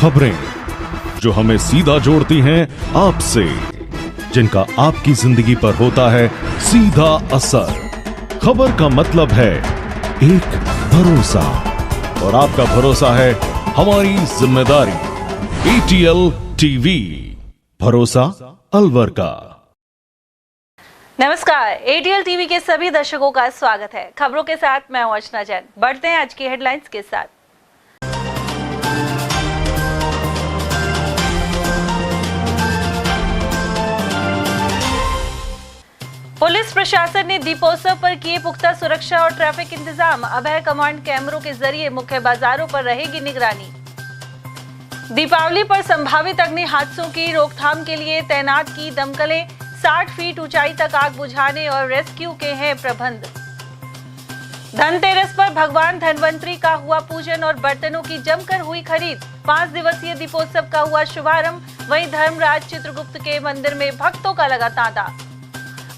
खबरें जो हमें सीधा जोड़ती हैं आपसे, जिनका आपकी जिंदगी पर होता है सीधा असर। खबर का मतलब है एक भरोसा, और आपका भरोसा है हमारी जिम्मेदारी। ATL टीवी, भरोसा अलवर का। नमस्कार, ATL टीवी के सभी दर्शकों का स्वागत है। खबरों के साथ मैं हूं अर्चना जैन। बढ़ते हैं आज की हेडलाइंस के साथ। पुलिस प्रशासन ने दीपोत्सव पर किए पुख्ता सुरक्षा और ट्रैफिक इंतजाम। अभय कमांड कैमरों के जरिए मुख्य बाजारों पर रहेगी निगरानी। दीपावली पर संभावित अग्नि हादसों की रोकथाम के लिए तैनात की दमकलें। 60 फीट ऊंचाई तक आग बुझाने और रेस्क्यू के हैं प्रबंध। धनतेरस पर भगवान धन्वंतरी का हुआ पूजन और बर्तनों की जमकर हुई खरीद। 5 दिवसीय दीपोत्सव का हुआ शुभारंभ। वहीं धर्मराज चित्रगुप्त के मंदिर में भक्तों का लगा तांता।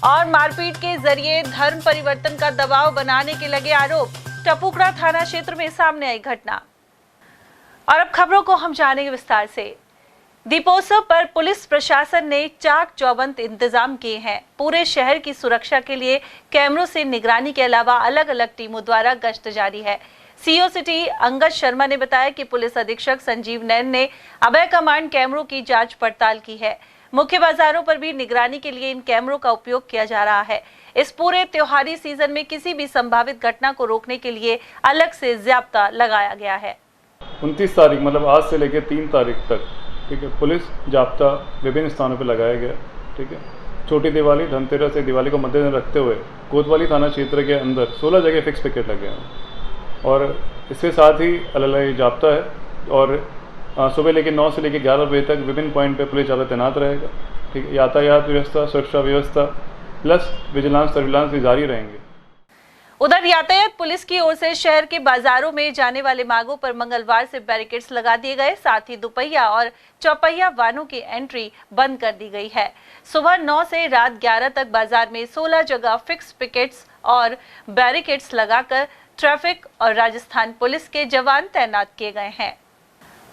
और मारपीट के जरिए धर्म परिवर्तन का दबाव बनाने के लगे आरोप। टपुकड़ा थाना क्षेत्र में सामने आई घटना। और अब खबरों को हम जानेंगे विस्तार से। दीपोत्सव पर पुलिस प्रशासन ने चाक चौबंद इंतजाम किए हैं। पूरे शहर की सुरक्षा के लिए कैमरों से निगरानी के अलावा अलग अलग टीमों द्वारा गश्त जारी है। CO सिटी अंगद शर्मा ने बताया कि पुलिस अधीक्षक संजीव नैन ने अभय कमांड कैमरों की जांच पड़ताल की है। मुख्य बाजारों पर भी निगरानी के लिए इन कैमरों का उपयोग किया जा रहा है। इस पूरे त्योहारी सीजन में किसी भी संभावित घटना को रोकने के लिए अलग से ज़ाब्ता लगाया गया है। 29 तारीख मतलब आज से लेकर 3 तारीख तक, ठीक है, पुलिस जाब्ता विभिन्न स्थानों पर लगाया गया। ठीक है, छोटी दिवाली, धनतेरस से दिवाली को मद्देनजर रखते हुए कोतवाली थाना क्षेत्र के अंदर 16 जगह फिक्स पिकेट लगे हैं और इसके साथ ही अलग जाब्ता है। और सुबह लेकर 9 से लेकर 11 बजे तक विभिन्न पॉइंट पे पुलिस ज़्यादा तैनात रहेगा। ठीक है, यातायात व्यवस्था, सुरक्षा व्यवस्था प्लस विजिलेंस सर्विलांस भी जारी रहेंगे। उधर यातायात पुलिस की ओर से शहर के बाजारों में जाने वाले मार्गों पर मंगलवार से बैरिकेड्स लगा दिए गए। साथ ही दुपहिया और चौपहिया वाहनों की एंट्री बंद कर दी गई है। सुबह 9 से रात 11 तक बाजार में 16 जगह फिक्स पिकेट्स और बैरिकेड्स लगाकर ट्रैफिक और राजस्थान पुलिस के जवान तैनात किए गए हैं।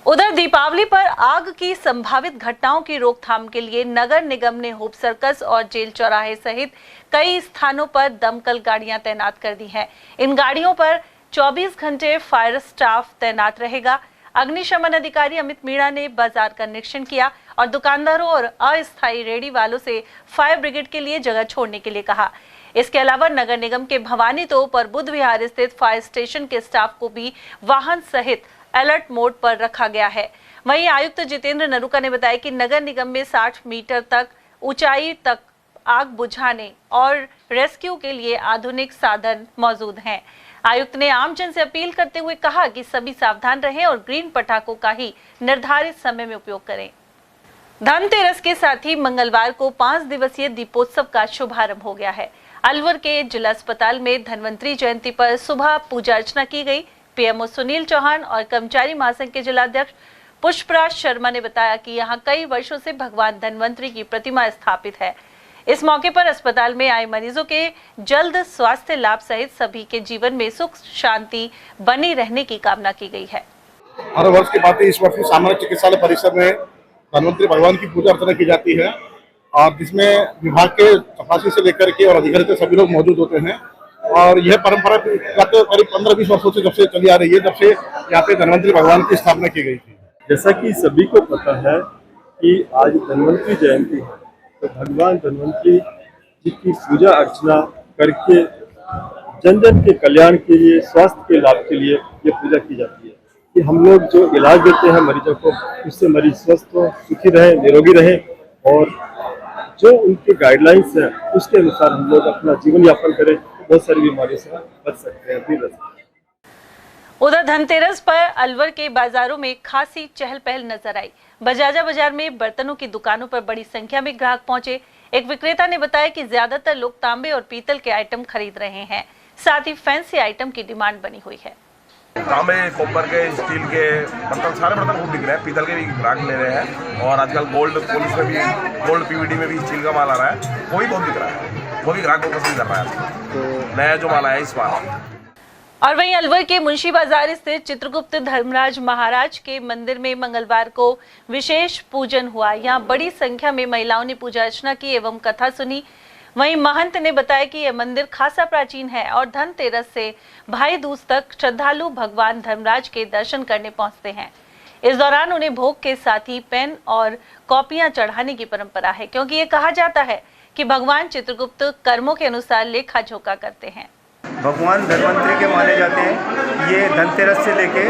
उधर दीपावली पर आग की संभावित घटनाओं की रोकथाम के लिए नगर निगम ने होप सर्कस और जेल चौराहे सहित कई स्थानों पर दमकल गाड़ियां तैनात कर दी हैं। इन गाड़ियों पर 24 घंटे फायर स्टाफ तैनात रहेगा। अग्निशमन अधिकारी अमित मीणा ने बाजार का निरीक्षण किया और दुकानदारों और अस्थायी रेहड़ी वालों से फायर ब्रिगेड के लिए जगह छोड़ने के लिए कहा। इसके अलावा नगर निगम के भवानी तोप और बुद्ध विहार स्थित फायर स्टेशन के स्टाफ को भी वाहन सहित अलर्ट मोड पर रखा गया है। वहीं आयुक्त जितेंद्र नरूका ने बताया कि नगर निगम में 60 मीटर तक ऊंचाई तक आग बुझाने और रेस्क्यू के लिए आधुनिक साधन मौजूद हैं। आयुक्त ने आमजन से अपील करते हुए कहा कि सभी सावधान रहें और ग्रीन पटाखों का ही निर्धारित समय में उपयोग करें। धनतेरस के साथ ही मंगलवार को 5 दिवसीय दीपोत्सव का शुभारंभ हो गया है। अलवर के जिला अस्पताल में धन्वंतरी जयंती पर सुबह पूजा अर्चना की गई। PMO सुनील चौहान और कर्मचारी महासंघ के जिलाध्यक्ष पुष्पराज शर्मा ने बताया कि यहां कई वर्षों से भगवान धन्वंतरी की प्रतिमा स्थापित है। इस मौके पर अस्पताल में आए मरीजों के जल्द स्वास्थ्य लाभ सहित सभी के जीवन में सुख शांति बनी रहने की कामना की गई है। हर वर्ष की बात इस वर्ष सामान्य चिकित्सालय परिसर में धन्वंतरी भगवान की पूजा अर्चना की जाती है और जिसमें विभाग के तपासी से लेकर के और अधिकारी के सभी लोग मौजूद होते हैं। और यह परंपरा करीब 15-20 वर्षों से जब से चली आ रही है, जब से यहाँ पे धन्वंतरी भगवान की स्थापना की गई थी। जैसा कि सभी को पता है कि आज धन्वंतरी जयंती है, तो भगवान धन्वंतरी जी की पूजा अर्चना करके जन जन के कल्याण के लिए, स्वास्थ्य के लाभ के लिए ये पूजा की जाती है कि हम लोग जो इलाज देते हैं मरीजों को, उससे मरीज स्वस्थ हो, सुखी रहे, निरोगी रहे और जो उनके गाइडलाइंस है उसके अनुसार हम लोग अपना जीवन यापन करें, बहुत सारी बीमारियों से बच सकते हैं, दूर रह सकते हैं। उधर धनतेरस पर अलवर के बाजारों में खासी चहल पहल नजर आई। बजाजा बाजार में बर्तनों की दुकानों पर बड़ी संख्या में ग्राहक पहुंचे। एक विक्रेता ने बताया कि ज्यादातर लोग तांबे और पीतल के आइटम खरीद रहे हैं। साथ ही फैंसी आइटम की डिमांड बनी हुई है। तांबे, कॉपर के, स्टील के बर्तन, सारे बर्तन खूब बिक रहे हैं। पीतल के भी ग्राहक ले रहे हैं और आजकल गोल्ड पुलिस में भी, गोल्ड PVD में भी स्टील का माल आ रहा है, वो भी बहुत बिक रहा है, वो भी ग्राहक को पसंद कर रहा है। तो नया जो माल आया इस बार और वहीं अलवर के मुंशी बाजार स्थित चित्रगुप्त धर्मराज महाराज के मंदिर में मंगलवार को विशेष पूजन हुआ। यहां बड़ी संख्या में महिलाओं ने पूजा अर्चना की एवं कथा सुनी। वहीं महंत ने बताया कि यह मंदिर खासा प्राचीन है और धनतेरस से भाई दूज तक श्रद्धालु भगवान धर्मराज के दर्शन करने पहुंचते हैं। इस दौरान उन्हें भोग के साथ ही पेन और कॉपियां चढ़ाने की परंपरा है, क्योंकि ये कहा जाता है कि भगवान चित्रगुप्त कर्मों के अनुसार लेखा जोखा करते हैं। भगवान धन्वंतरी के माने जाते हैं। ये धनतेरस से लेके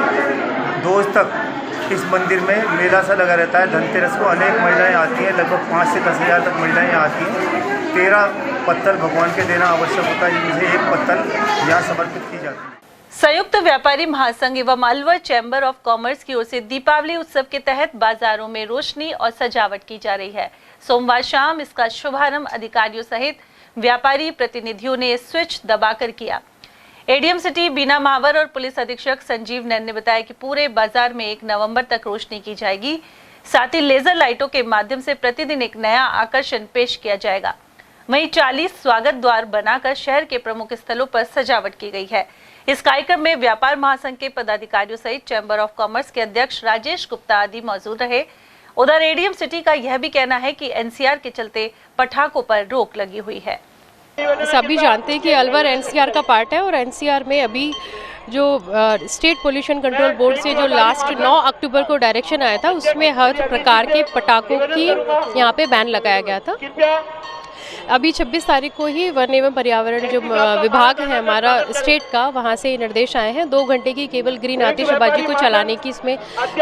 दूज तक इस मंदिर में मेला सा लगा रहता है। धनतेरस को अनेक महिलाएं आती हैं, लगभग 5 से 10 हज़ार तक महिलाएं आती हैं। 13 पत्तल भगवान के देना आवश्यक होता है, जिनमें से 1 पत्तल यहाँ समर्पित की जाती है। संयुक्त व्यापारी महासंघ एवं अलवर चैम्बर ऑफ कॉमर्स की ओर से दीपावली उत्सव के तहत बाजारों में रोशनी और सजावट की जा रही है। सोमवार शाम इसका शुभारंभ अधिकारियों सहित व्यापारी प्रतिनिधियों ने स्विच दबाकर किया। एडीएम सिटी बीना महावर और पुलिस अधीक्षक संजीव नैन ने बताया कि पूरे बाजार में 1 नवंबर तक रोशनी की जाएगी। साथ ही लेजर लाइटों के माध्यम से प्रतिदिन एक नया आकर्षण पेश किया जाएगा। वहीं 40 स्वागत द्वार बनाकर शहर के प्रमुख स्थलों पर सजावट की गई है। इस कार्यक्रम में व्यापार महासंघ के पदाधिकारियों सहित चैम्बर ऑफ कॉमर्स के अध्यक्ष राजेश गुप्ता आदि मौजूद रहे। उधर एडीएम सिटी का यह भी कहना है कि एनसीआर के चलते पटाखों पर रोक लगी हुई है। सभी जानते हैं कि अलवर एनसीआर का पार्ट है और एनसीआर में अभी जो स्टेट पोल्यूशन कंट्रोल बोर्ड से जो लास्ट 9 अक्टूबर को डायरेक्शन आया था, उसमें हर प्रकार के पटाखों की यहाँ पे बैन लगाया गया था। अभी 26 तारीख को ही वन एवं पर्यावरण जो विभाग है हमारा स्टेट का, वहाँ से निर्देश आए हैं 2 घंटे की केवल ग्रीन आतिशबाजी को चलाने की इसमें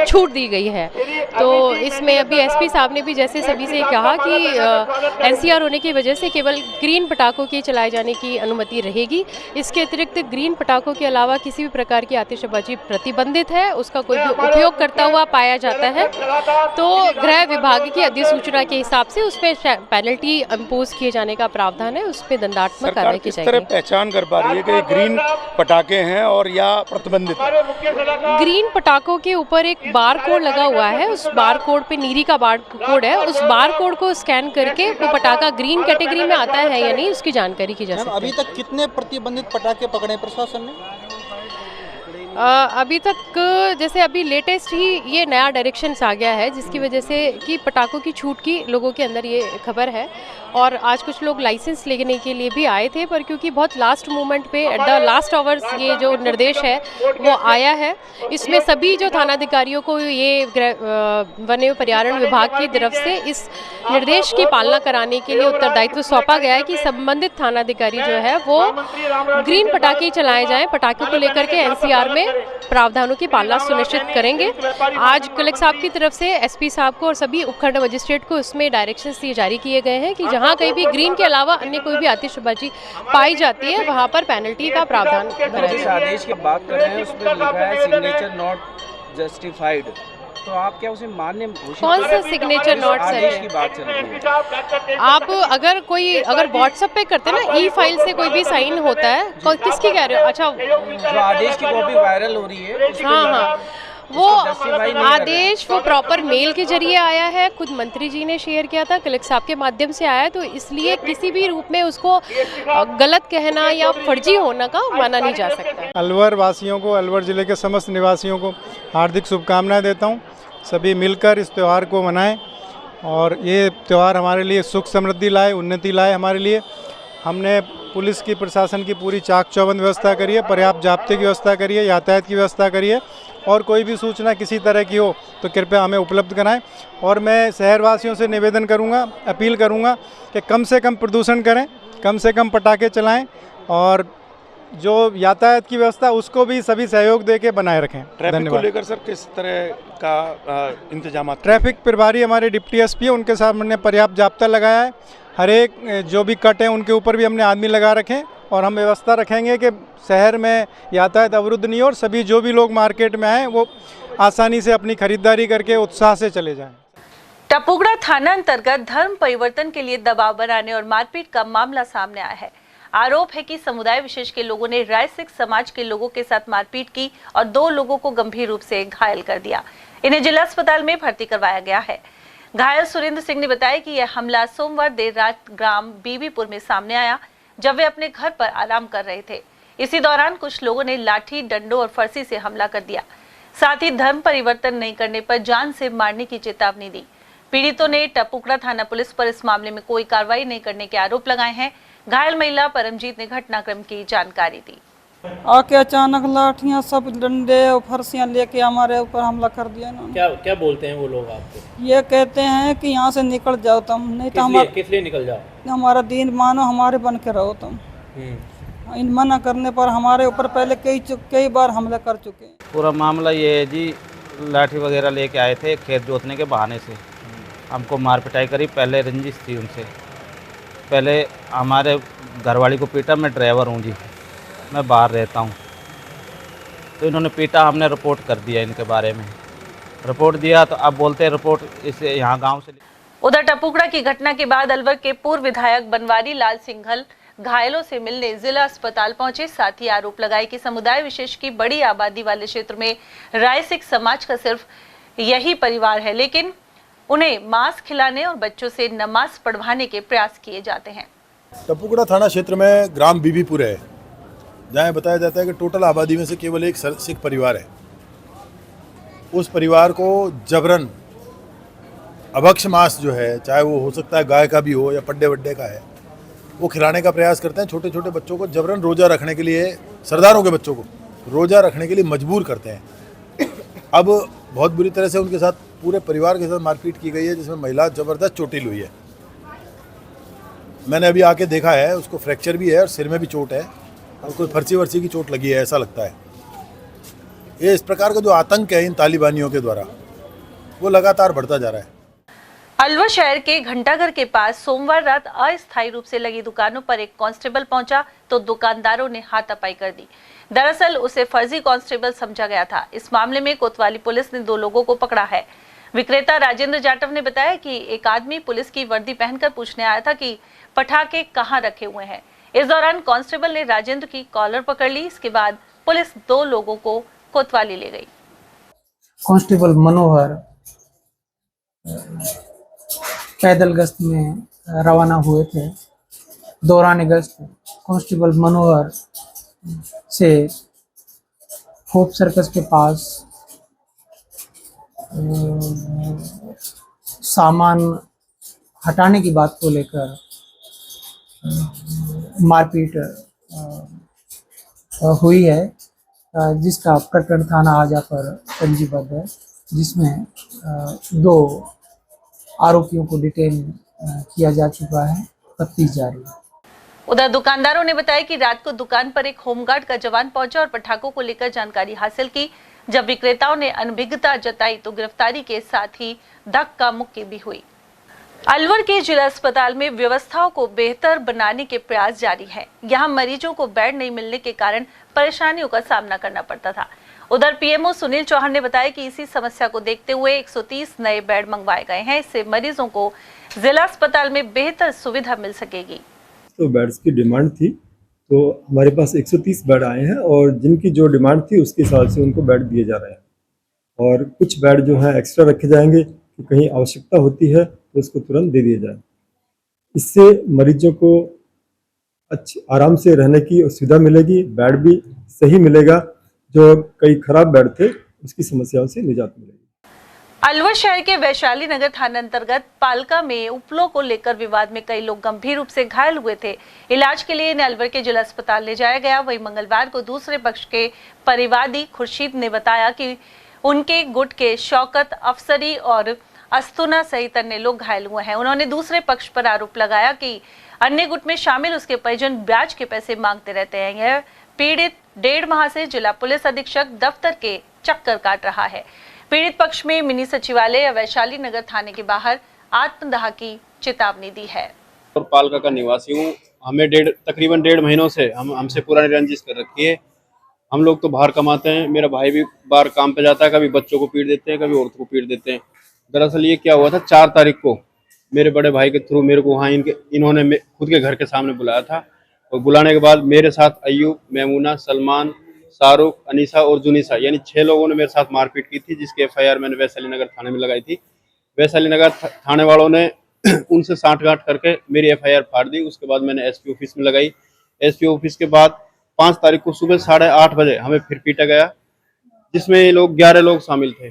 छूट दी गई है। तो इसमें अभी एसपी साहब ने भी जैसे सभी से कहा कि एनसीआर होने की वजह से केवल ग्रीन पटाखों के चलाए जाने की अनुमति रहेगी। इसके अतिरिक्त ग्रीन पटाखों के अलावा किसी भी प्रकार की आतिशबाजी प्रतिबंधित है। उसका कोई भी उपयोग करता हुआ पाया जाता है तो गृह विभाग की अधिसूचना के हिसाब से उसमें पेनल्टी इम्पोज किए जाने का प्रावधान है, उस पर दंडात्मक कार्रवाई की जाएगी। सरकार किस तरह पहचान कर पा रही है कि ग्रीन पटाखे हैं और या प्रतिबंधित है? ग्रीन पटाखों के ऊपर एक बार कोड लगा हुआ है, उस बार कोड पे नीरी का बार कोड है, उस बार कोड को स्कैन करके वो पटाखा ग्रीन कैटेगरी में आता है या नहीं उसकी जानकारी की जा सकती है। अभी तक कितने प्रतिबंधित पटाखे पकड़े प्रशासन ने? अभी तक जैसे अभी लेटेस्ट ही ये नया डायरेक्शंस आ गया है, जिसकी वजह से कि पटाखों की छूट की लोगों के अंदर ये खबर है। और आज कुछ लोग लाइसेंस लेने के लिए भी आए थे, पर क्योंकि बहुत लास्ट मोमेंट पे एट द लास्ट आवर्स ये जो निर्देश है वो आया है, इसमें सभी जो थानाधिकारियों को ये वन एवं पर्यावरण विभाग की तरफ से इस निर्देश की पालना कराने के लिए उत्तरदायित्व सौंपा गया है कि संबंधित थानाधिकारी जो है वो ग्रीन पटाखे चलाए जाएं। पटाखे को लेकर के एनसीआर में प्रावधानों की पालना सुनिश्चित करेंगे। आज कलेक्टर साहब की तरफ से एसपी साहब को और सभी उपखंड मजिस्ट्रेट को इसमें डायरेक्शंस दिए जारी किए गए हैं कि जहां कहीं भी ग्रीन के अलावा अन्य कोई भी आतिशबाजी पाई जाती है वहां पर पेनल्टी का प्रावधान है। जिस आदेश की बात कर रहे हैं उसमें लिखा है सिग्नेचर नॉट जस्टिफाइड, तो आप क्या उसे मान्य कौन सा सिग्नेचर नॉट आदेश की बात चल रही है? आप अगर व्हाट्सएप पे करते हैं ना ई फाइल से कोई भी साइन होता है, किसकी कह रहे हो? अच्छा, जो आदेश की कॉपी वायरल हो रही है, हाँ, वो आदेश वो प्रॉपर मेल के जरिए आया है, खुद मंत्री जी ने शेयर किया था, कलेक्टर साहब के माध्यम से आया, तो इसलिए किसी भी रूप में उसको गलत कहना या फर्जी होना का माना नहीं जा सकता। अलवर वासियों को, अलवर जिले के समस्त निवासियों को हार्दिक शुभकामनाएं देता हूं। सभी मिलकर इस त्यौहार को मनाएं और ये त्यौहार हमारे लिए सुख समृद्धि लाए, उन्नति लाए। हमारे लिए हमने पुलिस की, प्रशासन की पूरी चाक चौबंद व्यवस्था करी है, पर्याप्त जाब्ते की व्यवस्था करी है, यातायात की व्यवस्था करी है और कोई भी सूचना किसी तरह की हो तो कृपया हमें उपलब्ध कराएं। और मैं शहरवासियों से निवेदन करूंगा, अपील करूंगा कि कम से कम प्रदूषण करें, कम से कम पटाखे चलाएं और जो यातायात की व्यवस्था उसको भी सभी सहयोग देके बनाए रखें। ट्रैफिक को लेकर सर किस तरह का इंतजाम? ट्रैफिक प्रभारी हमारे डिप्टी एसपी है, उनके साथ हमने पर्याप्त जाब्ता लगाया है। हर एक जो भी कट है उनके ऊपर भी हमने आदमी लगा रखे और हम व्यवस्था रखेंगे कि शहर में यातायात अवरुद्ध नहीं हो और सभी जो भी लोग मार्केट में आए वो आसानी से अपनी खरीदारी करके उत्साह से चले जाएं। टपुगड़ा थाना अंतर्गत धर्म परिवर्तन के लिए दबाव बनाने और मारपीट का मामला सामने आया है। आरोप है कि समुदाय विशेष के लोगों ने राय सिख समाज के लोगों के साथ मारपीट की और 2 लोगों को गंभीर रूप से घायल कर दिया। इन्हें जिला अस्पताल में भर्ती करवाया गया है। घायल सुरेंद्र सिंह ने बताया कि यह हमला सोमवार देर रात ग्राम बीबीपुर में सामने आया, जब वे अपने घर पर आराम कर रहे थे। इसी दौरान कुछ लोगों ने लाठी, डंडों और फरसी से हमला कर दिया। साथ ही धर्म परिवर्तन नहीं करने पर जान से मारने की चेतावनी दी। पीड़ितों ने टपुकड़ा थाना पुलिस पर इस मामले में कोई कार्रवाई नहीं करने के आरोप लगाए हैं। घायल महिला परमजीत ने घटनाक्रम की जानकारी दी। आके अचानक लाठियां, सब डंडे और फरसियां लेके हमारे ऊपर हमला कर दिया इन्होंने। क्या बोलते हैं वो लोग आपको? ये कहते हैं कि यहाँ से निकल जाओ तुम, नहीं तो हमारा किस लिए निकल जाओ? हमारा दीन मानो, हमारे बन के रहो तुम। इन मना करने पर हमारे ऊपर पहले कई बार हमला कर चुके हैं। पूरा मामला ये है जी, लाठी वगैरह लेके आए थे खेत जोतने के बहाने से, हमको मार पिटाई करी। पहले रंजिश थी उनसे, पहले हमारे घरवाली को पीटा। मैं ड्राइवर हूँ जी, मैं बाहर रहता हूँ, तो इन्होंने पीटा। हमने रिपोर्ट कर दिया, इनके बारे में रिपोर्ट दिया, तो अब बोलते हैं रिपोर्ट इसे यहाँ गांव से। उधर टपुकड़ा की घटना के बाद अलवर के पूर्व विधायक बनवारी लाल सिंघल घायलों से मिलने जिला अस्पताल पहुंचे। साथ ही आरोप लगाए कि समुदाय विशेष की बड़ी आबादी वाले क्षेत्र में राय सिख समाज का सिर्फ यही परिवार है, लेकिन उन्हें मांस खिलाने और बच्चों से नमाज पढ़वाने के प्रयास किए जाते हैं। टपुकड़ा थाना क्षेत्र में ग्राम बीबीपुर है, जहाँ बताया जाता है कि टोटल आबादी में से केवल एक सिख परिवार है। उस परिवार को जबरन अभक्ष मांस जो है, चाहे वो हो सकता है गाय का भी हो या पड्डे वड्डे का है, वो खिलाने का प्रयास करते हैं। छोटे छोटे बच्चों को जबरन रोज़ा रखने के लिए, सरदारों के बच्चों को रोज़ा रखने के लिए मजबूर करते हैं। अब बहुत बुरी तरह से उनके साथ, पूरे परिवार के साथ मारपीट की गई है, जिसमें महिला ज़बरदस्त चोटिल हुई है। मैंने अभी आके देखा है, उसको फ्रैक्चर भी है और सिर में भी चोट है और कोई फरसी वर्सी की चोट लगी है, ऐसा लगता है। ये इस प्रकार का जो आतंक है इन तालिबानियों के द्वारा, वो लगातार बढ़ता जा रहा है। अलवर शहर के घंटाघर के पास सोमवार रात अस्थायी रूप से लगी दुकानों पर एक कांस्टेबल पहुंचा तो दुकानदारों ने हाथापाई कर दी। दरअसल उसे फर्जी कांस्टेबल समझा गया था। इस मामले में कोतवाली पुलिस ने 2 लोगों को पकड़ा है। विक्रेता राजेंद्र जाटव ने बताया कि एक आदमी पुलिस की वर्दी पहनकर पूछने आया था कि पटाखे कहां रखे हुए हैं। इस दौरान कांस्टेबल ने राजेंद्र की कॉलर पकड़ ली। इसके बाद पुलिस 2 लोगों को कोतवाली ले गई। कांस्टेबल मनोहर पैदल गश्त में रवाना हुए थे। दौरान गश्त कांस्टेबल मनोहर से होप सर्कस के पास सामान हटाने की बात को लेकर मारपीट हुई है, जिसका प्रकरण थाना आजा पर पंजीबद्ध है, जिसमें 2 आरोपियों को डिटेन किया जा चुका है। तफ्तीश जारी है। उधर दुकानदारों ने बताया कि रात को दुकान पर एक होमगार्ड का जवान पहुंचा और पटाखों को लेकर जानकारी हासिल की। जब विक्रेताओं ने अनभिज्ञता जताई तो गिरफ्तारी के साथ ही धक्का मुक्की भी हुई। अलवर के जिला अस्पताल में व्यवस्थाओं को बेहतर बनाने के प्रयास जारी है। यहां मरीजों को बेड नहीं मिलने के कारण परेशानियों का सामना करना पड़ता था। उधर पीएमओ सुनील चौहान ने बताया कि इसी समस्या को देखते हुए 130 नए बेड मंगवाए गए हैं। इससे मरीजों को जिला अस्पताल में बेहतर सुविधा मिल सकेगी। तो बेड्स की डिमांड थी, तो हमारे पास 130 बेड आए हैं और जिनकी जो डिमांड थी उसके हिसाब से उनको बेड दिए जा रहे हैं। और कुछ बेड जो है एक्स्ट्रा रखे जाएंगे कि कहीं आवश्यकता होती है तो उसको तुरंत दे दिया जाए। इससे मरीजों को अच्छी आराम से रहने की सुविधा मिलेगी, बेड भी सही मिलेगा। जो कई खराब बेड थे उसकी समस्याओं से निजात मिलेगी। अलवर शहर के वैशाली नगर थाना अंतर्गत पालका में उपलों को लेकर विवाद में कई लोग गंभीर रूप से घायल हुए थे। इलाज के लिए इन्हें अलवर के जिला अस्पताल ले जाया गया। वहीं मंगलवार को दूसरे पक्ष के परिवादी खुर्शीद ने बताया कि उनके गुट के शौकत अफसरी और अस्तुना सहित अन्य लोग घायल हुए हैं। उन्होंने दूसरे पक्ष पर आरोप लगाया कि अन्य गुट में शामिल उसके परिजन ब्याज के पैसे मांगते रहते हैं। यह पीड़ित 1.5 माह से जिला पुलिस अधीक्षक दफ्तर के चक्कर काट रहा है। पीड़ित पक्ष में मिनी सचिवालय या वैशाली नगर थाने के बाहर आत्मदाह की चेतावनी दी है। और पालका का निवासी हूँ। हमें तकरीबन 1.5 महीनों से हमसे पूरा रंजिश कर रखी है। हम लोग तो बाहर कमाते हैं, मेरा भाई भी बाहर काम पे जाता है, कभी बच्चों को पीट देते हैं, कभी औरतों को पीट देते हैं। दरअसल ये क्या हुआ था, 4 तारीख को मेरे बड़े भाई के थ्रू मेरे को वहाँ इन्होंने खुद के घर के सामने बुलाया था। और बुलाने के बाद मेरे साथ अयूब, मेमूना, सलमान, शाहरुख, अनीसा और जुनीसा यानी 6 लोगों ने मेरे साथ मारपीट की थी, जिसकी FIR मैंने वैशाली नगर थाने में लगाई थी। वैशाली नगर थाने वालों ने उनसे साठगांठ करके मेरी FIR फाड़ दी। उसके बाद मैंने SP ऑफिस में लगाई। SP ऑफिस के बाद 5 तारीख को सुबह 8:30 बजे हमें फिर पीटा गया, जिसमें लोग 11 लोग शामिल थे।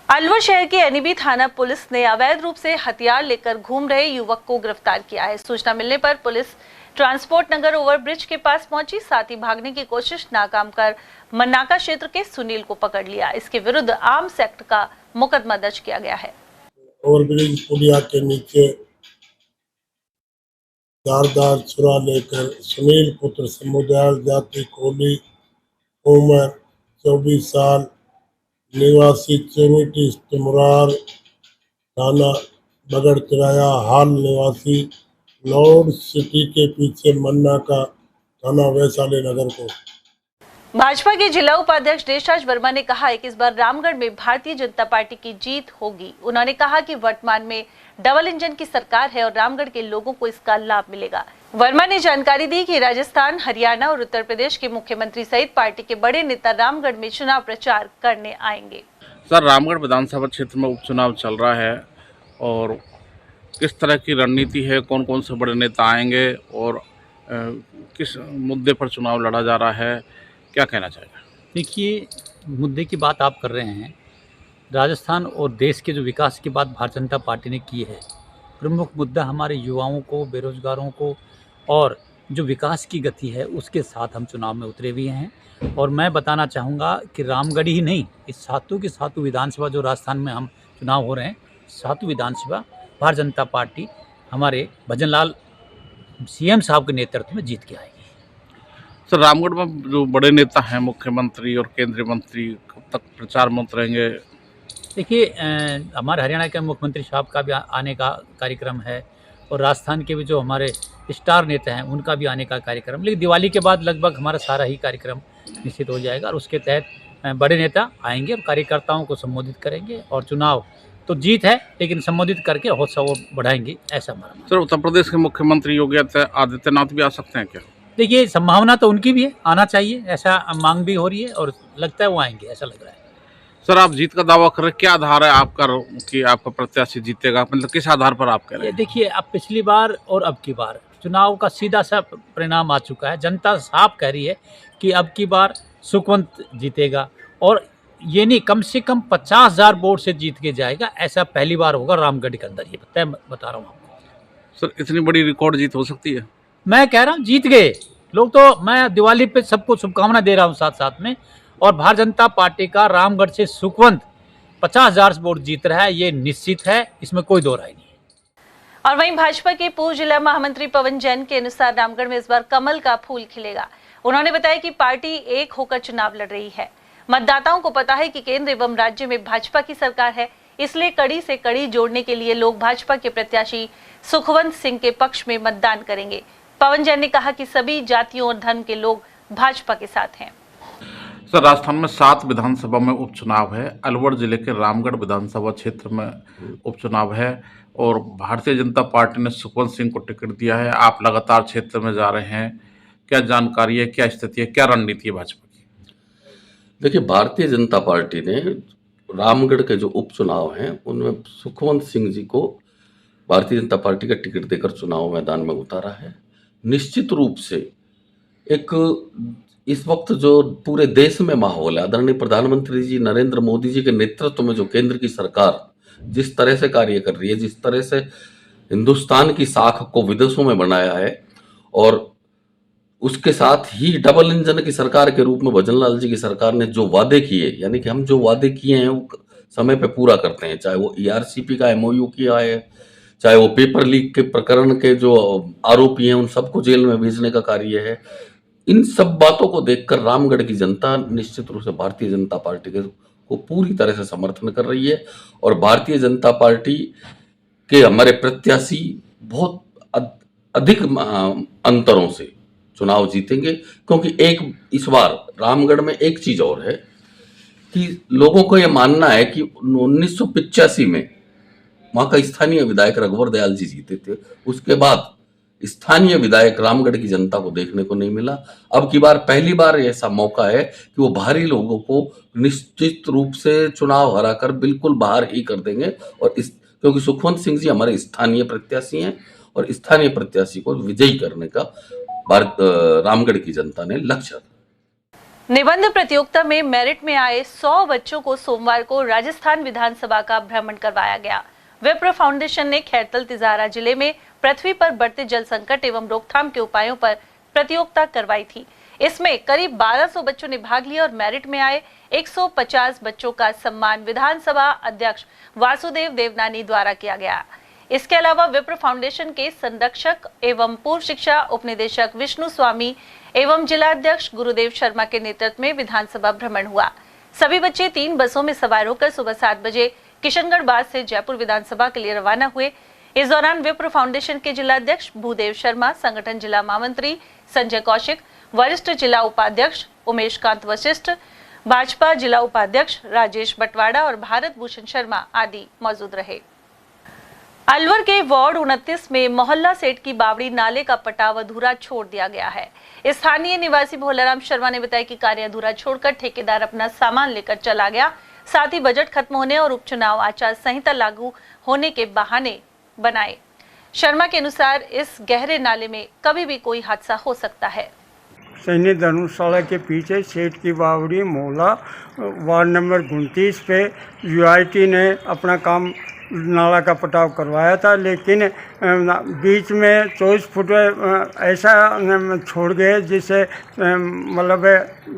अलवर शहर की एनईबी थाना पुलिस ने अवैध रूप से हथियार लेकर घूम रहे युवक को गिरफ्तार किया है। सूचना मिलने पर पुलिस ट्रांसपोर्ट नगर ओवरब्रिज के पास पहुंची, साथ ही भागने की कोशिश नाकाम कर मन्नाका क्षेत्र के सुनील को पकड़ लिया। इसके विरुद्ध आर्म्स एक्ट का मुकदमा दर्ज किया गया है। ओवरब्रिज पुलिया के नीचे धारदार छुरा लेकर सुनील पुत्र समुदाय जाति कोहली, उम्र 24 साल, निवासी चुरुटी इस्तेमुरार, थाना बगड़ किराया, हाल निवासी नॉर्थ सिटी के पीछे मन्ना का, थाना वैशाली नगर को। भाजपा के जिला उपाध्यक्ष देशराज वर्मा ने कहा है कि इस बार रामगढ़ में भारतीय जनता पार्टी की जीत होगी। उन्होंने कहा कि वर्तमान में डबल इंजन की सरकार है और रामगढ़ के लोगों को इसका लाभ मिलेगा। वर्मा ने जानकारी दी कि राजस्थान, हरियाणा और उत्तर प्रदेश के मुख्यमंत्री सहित पार्टी के बड़े नेता रामगढ़ में चुनाव प्रचार करने आएंगे। सर, रामगढ़ विधानसभा क्षेत्र में उपचुनाव चल रहा है और किस तरह की रणनीति है, कौन कौन से बड़े नेता आएंगे और किस मुद्दे पर चुनाव लड़ा जा रहा है, क्या कहना चाहेगा? देखिए, मुद्दे की बात आप कर रहे हैं। राजस्थान और देश के जो विकास की बात भारतीय जनता पार्टी ने की है, प्रमुख मुद्दा हमारे युवाओं को, बेरोजगारों को और जो विकास की गति है उसके साथ हम चुनाव में उतरे हुए हैं। और मैं बताना चाहूँगा कि रामगढ़ ही नहीं, इस सातों की सातों विधानसभा जो राजस्थान में हम चुनाव हो रहे हैं, सातों विधानसभा भारतीय जनता पार्टी हमारे भजन लाल सीएम साहब के नेतृत्व में जीत के आएगी। सर, रामगढ़ में जो बड़े नेता हैं, मुख्यमंत्री और केंद्रीय मंत्री, कब तक प्रचार में उतरेंगे? देखिए, हमारे हरियाणा के मुख्यमंत्री साहब का भी आने का कार्यक्रम है और राजस्थान के भी जो हमारे स्टार नेता हैं उनका भी आने का कार्यक्रम, लेकिन दिवाली के बाद लगभग हमारा सारा ही कार्यक्रम निश्चित हो जाएगा और उसके तहत बड़े नेता आएंगे और कार्यकर्ताओं को संबोधित करेंगे। और चुनाव तो जीत है लेकिन संबोधित करके हौसला वो बढ़ाएंगे, ऐसा हमारा। सर, उत्तर प्रदेश के मुख्यमंत्री योगी आदित्यनाथ भी आ सकते हैं क्या? देखिए, संभावना तो उनकी भी है, आना चाहिए, ऐसा मांग भी हो रही है और लगता है वो आएंगे, ऐसा लग रहा है। सर, आप जीत का दावा कर रहे हैं, क्या आधार है आपका कि आपका प्रत्याशी जीतेगा, मतलब किस आधार पर आप कह रहे हैं? देखिए, अब पिछली बार और अब की बार चुनाव का सीधा सा परिणाम आ चुका है। जनता साफ कह रही है कि अब की बार सुखवंत जीतेगा और ये नहीं, कम से कम 50,000 वोट से जीत के जाएगा। ऐसा पहली बार होगा रामगढ़ के अंदर, ये बता रहा हूँ आपको। सर, इतनी बड़ी रिकॉर्ड जीत हो सकती है? मैं कह रहा हूँ जीत गए लोग, तो मैं दिवाली पे सबको शुभकामना दे रहा हूँ साथ साथ में। और भारतीय जनता पार्टी का रामगढ़ से सुखवंत 50,000 वोट जीत रहा है, ये निश्चित है, इसमें कोई दो राय नहीं। और वहीं भाजपा के पूर्व जिला महामंत्री पवन जैन के अनुसार रामगढ़ में इस बार कमल का फूल खिलेगा। उन्होंने बताया कि पार्टी एक होकर चुनाव लड़ रही है। मतदाताओं को पता है कि केंद्र एवं राज्य में भाजपा की सरकार है, इसलिए कड़ी से कड़ी जोड़ने के लिए लोग भाजपा के प्रत्याशी सुखवंत सिंह के पक्ष में मतदान करेंगे। पवन जैन ने कहा कि सभी जातियों और धर्म के लोग भाजपा के साथ हैं। सर, राजस्थान में 7 विधानसभा में उपचुनाव है। अलवर जिले के रामगढ़ विधानसभा क्षेत्र में उपचुनाव है और भारतीय जनता पार्टी ने सुखवंत सिंह को टिकट दिया है। आप लगातार क्षेत्र में जा रहे हैं, क्या जानकारी है, क्या स्थिति है, क्या रणनीति है भाजपा की? देखिए, भारतीय जनता पार्टी ने रामगढ़ के जो उपचुनाव हैं उनमें सुखवंत सिंह जी को भारतीय जनता पार्टी का टिकट देकर चुनाव मैदान में उतारा है। निश्चित रूप से एक इस वक्त जो पूरे देश में माहौल है, आदरणीय प्रधानमंत्री जी नरेंद्र मोदी जी के नेतृत्व में जो केंद्र की सरकार जिस तरह से कार्य कर रही है, जिस तरह से हिंदुस्तान की साख को विदेशों में बनाया है और उसके साथ ही डबल इंजन की सरकार के रूप में भजन लाल जी की सरकार ने जो वादे किए, यानी कि हम जो वादे किए हैं वो समय पे पूरा करते हैं। चाहे वो ERCP का MOU किया है, चाहे वो पेपर लीक के प्रकरण के जो आरोपी हैं उन सबको जेल में भेजने का कार्य है। इन सब बातों को देखकर रामगढ़ की जनता निश्चित रूप से भारतीय जनता पार्टी को पूरी तरह से समर्थन कर रही है और भारतीय जनता पार्टी के हमारे प्रत्याशी बहुत अधिक अंतरों से चुनाव जीतेंगे। क्योंकि इस बार रामगढ़ में एक चीज और है कि लोगों को यह मानना है कि 1985 में वहां का स्थानीय विधायक रघुवर दयाल जी जीते थे, उसके बाद स्थानीय विधायक रामगढ़ की जनता को देखने को नहीं मिला। अब की बार पहली बार ऐसा मौका है कि वो बाहरी लोगों को निश्चित रूप से चुनाव हराकर बिल्कुल बाहर ही कर देंगे। और क्योंकि सुखवंत सिंह जी हमारे स्थानीय प्रत्याशी हैं और स्थानीय प्रत्याशी को विजयी करने का रामगढ़ की जनता ने लक्ष्य रखा। निबंध प्रतियोगिता में मेरिट में आए 100 बच्चों को सोमवार को राजस्थान विधानसभा का भ्रमण करवाया गया। विप्र फाउंडेशन ने खैरतल तिजारा जिले में पृथ्वी पर बढ़ते जल संकट एवं रोकथाम के उपायों पर प्रतियोगिता करवाई थी। इसमें करीब 1200 बच्चों ने भाग लिया और मेरिट में आए 150 बच्चों का सम्मान विधानसभा अध्यक्ष वासुदेव देवनानी द्वारा किया गया। इसके अलावा विप्र फाउंडेशन के संरक्षक एवं पूर्व शिक्षा उपनिदेशक विष्णु स्वामी एवं जिलाध्यक्ष गुरुदेव शर्मा के नेतृत्व में विधानसभा भ्रमण हुआ। सभी बच्चे 3 बसों में सवार होकर सुबह 7 बजे किशनगढ़ बास से जयपुर विधानसभा के लिए रवाना हुए। इस दौरान विप्र फाउंडेशन के जिलाध्यक्ष भूदेव शर्मा, संगठन जिला महामंत्री संजय कौशिक, वरिष्ठ जिला उपाध्यक्ष उमेश कांत वशिष्ठ, भाजपा जिला उपाध्यक्ष राजेश बटवाड़ा और भारत भूषण शर्मा आदि मौजूद रहे। अलवर के वार्ड 29 में मोहल्ला सेठ की बावड़ी नाले का पटाव अधूरा छोड़ दिया गया है। स्थानीय निवासी भोलाराम शर्मा ने बताया कि कार्य अधूरा छोड़कर ठेकेदार अपना सामान लेकर चला गया। साथ ही बजट खत्म होने और उपचुनाव आचार संहिता लागू होने के बहाने बनाए। शर्मा के अनुसार इस गहरे नाले में कभी भी कोई हादसा हो सकता है। सैनिक धर्मशाला के पीछे सेठ की बावड़ी मोहल्ला वार्ड नंबर 29 पे यूआईटी ने अपना काम नाला का पटाव करवाया था, लेकिन बीच में 24 फुट ऐसा छोड़ गए जिससे मतलब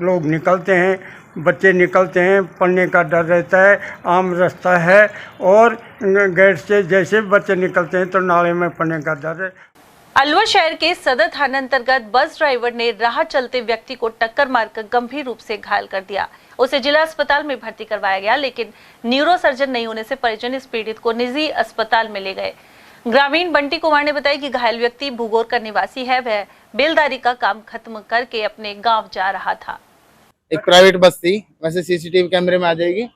लोग निकलते हैं, बच्चे निकलते हैं, पढ़ने का डर रहता है। आम रास्ता है और गेट से जैसे बच्चे निकलते हैं तो नाले में पड़ने का डर है। अलवर शहर के सदर थाना अंतर्गत बस ड्राइवर ने राह चलते व्यक्ति को टक्कर मारकर गंभीर रूप से घायल कर दिया। उसे जिला अस्पताल में भर्ती करवाया गया, लेकिन न्यूरोसर्जन नहीं होने से परिजन इस पीड़ित को निजी अस्पताल में ले गए। ग्रामीण बंटी कुमार ने बताया कि घायल व्यक्ति भूगोर का निवासी है। वह बेलदारी का काम खत्म करके अपने गाँव जा रहा था। एक प्राइवेट बस थी, वैसे सीसीटीवी कैमरे में आ जाएगी,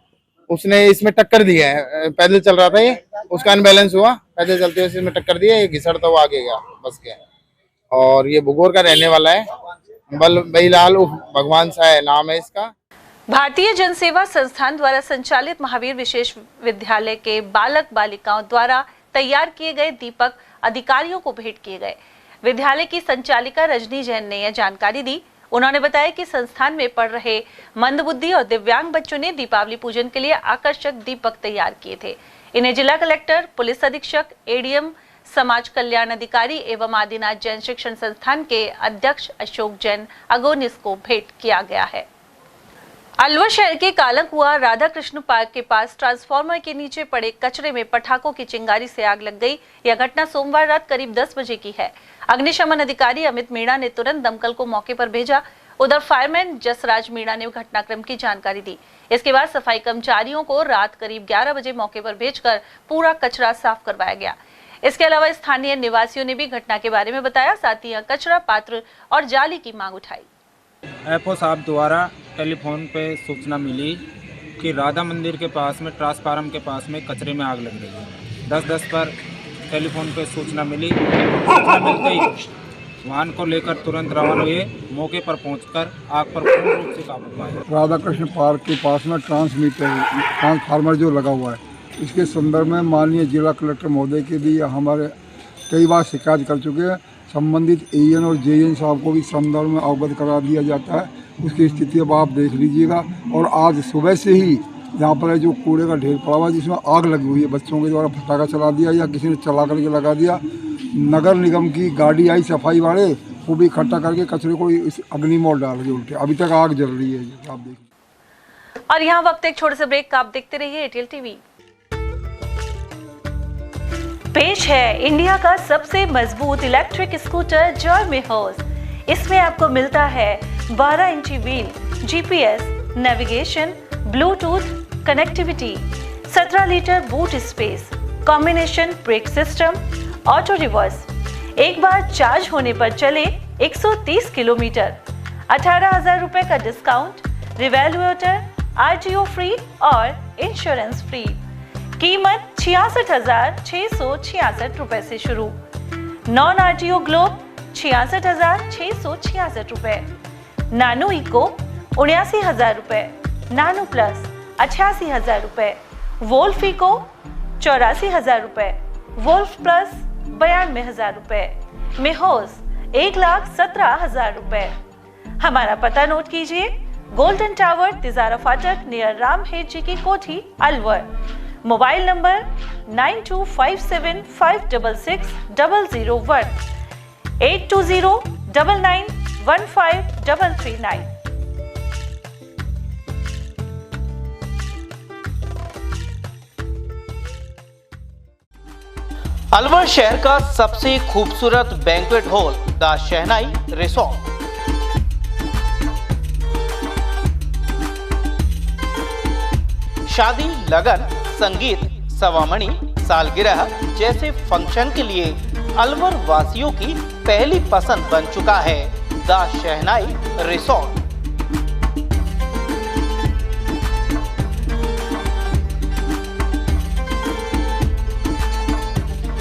उसने इसमें टक्कर दिया है। पैदल चल रहा था ये, उसका अनबैलेंस हुआ, पैदल चलते हुए इसमें टक्कर दिया, ये घिसड़ता हुआ आगे गया बस के। और ये भूगोर का रहने वाला है, बलबईलाल भगवान सा नाम है इसका। भारतीय जनसेवा संस्थान द्वारा संचालित महावीर विशेष विद्यालय के बालक बालिकाओं द्वारा तैयार किए गए दीपक अधिकारियों को भेंट किए गए। विद्यालय की संचालिका रजनी जैन ने यह जानकारी दी। उन्होंने बताया कि संस्थान में पढ़ रहे मंदबुद्धि और दिव्यांग बच्चों ने दीपावली पूजन के लिए आकर्षक दीपक तैयार किए थे। इन्हें जिला कलेक्टर, पुलिस अधीक्षक, एडीएम, समाज कल्याण अधिकारी एवं आदिनाथ जैन शिक्षण संस्थान के अध्यक्ष अशोक जैन अगोनिस को भेंट किया गया है। अलवर शहर के कालकुआ राधा कृष्ण पार्क के पास ट्रांसफार्मर के नीचे पड़े कचरे में पटाखों की चिंगारी से आग लग गई। यह घटना सोमवार रात करीब 10 बजे की है। अग्निशमन अधिकारी अमित मीणा ने तुरंत दमकल को मौके पर भेजा। उधर फायरमैन जसराज मीणा ने घटनाक्रम की जानकारी दी। इसके बाद सफाई कर्मचारियों को रात करीब 11 बजे मौके पर भेजकर पूरा कचरा साफ करवाया गया। इसके अलावा स्थानीय निवासियों ने भी घटना के बारे में बताया। साथ ही कचरा पात्र और जाली की मांग उठाई। एफओ साहब द्वारा टेलीफोन पे सूचना मिली कि राधा मंदिर के पास में ट्रांसफार्मर के पास में कचरे में आग लग रही है। 10:10 पर टेलीफोन पे सूचना मिली। सूचना मिलते ही वाहन को लेकर तुरंत रवाना हुए। मौके पर पहुंचकर आग पर पूर्ण रूप से काबू पाया। राधा कृष्ण पार्क के पास में ट्रांसफार्मर जो लगा हुआ है, इसके संदर्भ में माननीय जिला कलेक्टर महोदय के भी हमारे कई बार शिकायत कर चुके हैं। संबंधित एएन और जेएन साहब को भी संदर्भ में अवगत करा दिया जाता है। उसकी स्थिति अब आप देख लीजिएगा। और आज सुबह से ही यहाँ पर जो कूड़े का ढेर पड़ा हुआ है जिसमें आग लगी हुई है, बच्चों के द्वारा फटाखा चला दिया या किसी ने चला करके लगा दिया। नगर निगम की गाड़ी आई सफाई वाले, वो भी इकट्ठा करके कचरे को इस अग्नि मोड़ डाल के उल्टे। अभी तक आग जल रही है, आप देखिए। और यहाँ वक्त एक छोटे से ब्रेक का, आप देखते रहिए एटीएल टीवी। पेश है इंडिया का सबसे मजबूत इलेक्ट्रिक स्कूटर जॉय मिहोस। इसमें आपको मिलता है 12 इंची wheel, GPS, navigation, Bluetooth connectivity, 17 litre boot space, combination brake system, auto reverse, एक बार चार्ज होने पर चले 130 किलोमीटर, 18,000 रुपए का डिस्काउंट, रिवैल्यूएटर, आरटीओ फ्री और इंश्योरेंस फ्री। कीमत 66,666 रुपए से शुरू। नॉन आरटीओ ग्लोब 66,666 रुपए। नानो इको 79,000 रुपए। नानो प्लस 88,000 रुपए। वोल्फ इको 84,000 रुपए। वोल्फ प्लस 92,000 रुपए। मिहोस 1,17,000 रुपए। हमारा पता नोट कीजिए, गोल्डन टावर, तिजारा फाटक, नियर राम हेजी की कोठी, अलवर। Mobile number 9257566001, 8209915339। अलवर शहर का सबसे खूबसूरत banquet hall the shehnai resort. शादी, लगन, संगीत, सवामणी, सालगिरह जैसे फंक्शन के लिए अलवर वासियों की पहली पसंद बन चुका है द शहनाई रिसोर्ट।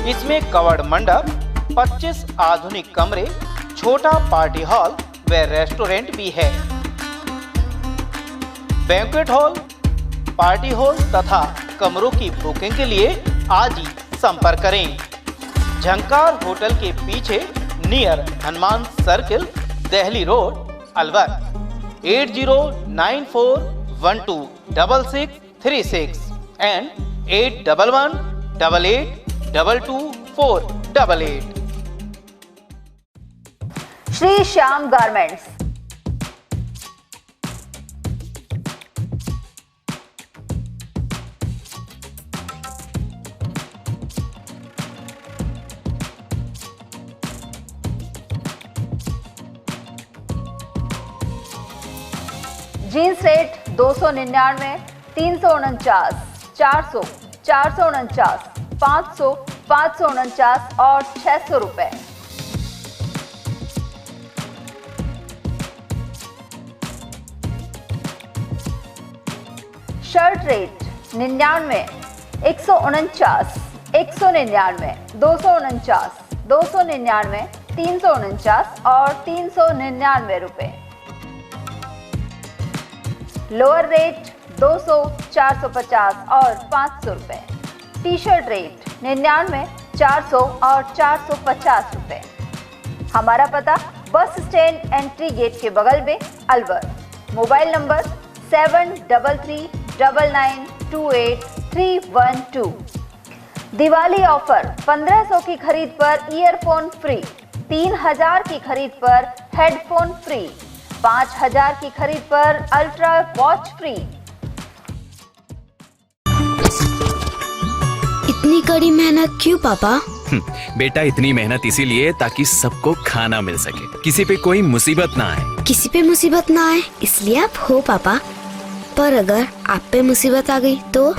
इसमें कवर्ड मंडप, 25 आधुनिक कमरे, छोटा पार्टी हॉल व रेस्टोरेंट भी है। बैंक्वेट हॉल, पार्टी हॉल तथा कमरों की बुकिंग के लिए आज ही संपर्क करें। झंकार होटल के पीछे near Hanuman circle, Delhi road, Alwar. 8094126636 and 8111882248। Shri Shyam garments, jeans rate 299, 349, 400, 449, 500, 549 और 600 रुपए। शर्ट रेट 99, 149, 199, 249, 299, 349 और 399 रुपए। लोअर रेट 200, 450 और 500 रुपए। टी शर्ट रेट 99, 400 और 450 रुपए। हमारा पता बस स्टैंड एंट्री गेट के बगल में, Alwar. Mobile number 7333992812। Diwali offer 1500 की खरीद पर ईयरफोन फ्री, 3000 की खरीद पर हेडफोन फ्री, 5000 की खरीद पर अल्ट्रा वॉच फ्री। इतनी कड़ी मेहनत क्यों पापा? बेटा, इतनी मेहनत इसीलिए ताकि सबको खाना मिल सके, किसी पे कोई मुसीबत ना आए। किसी पे मुसीबत ना आए इसलिए आप हो पापा, पर अगर आप पे मुसीबत आ गई तो?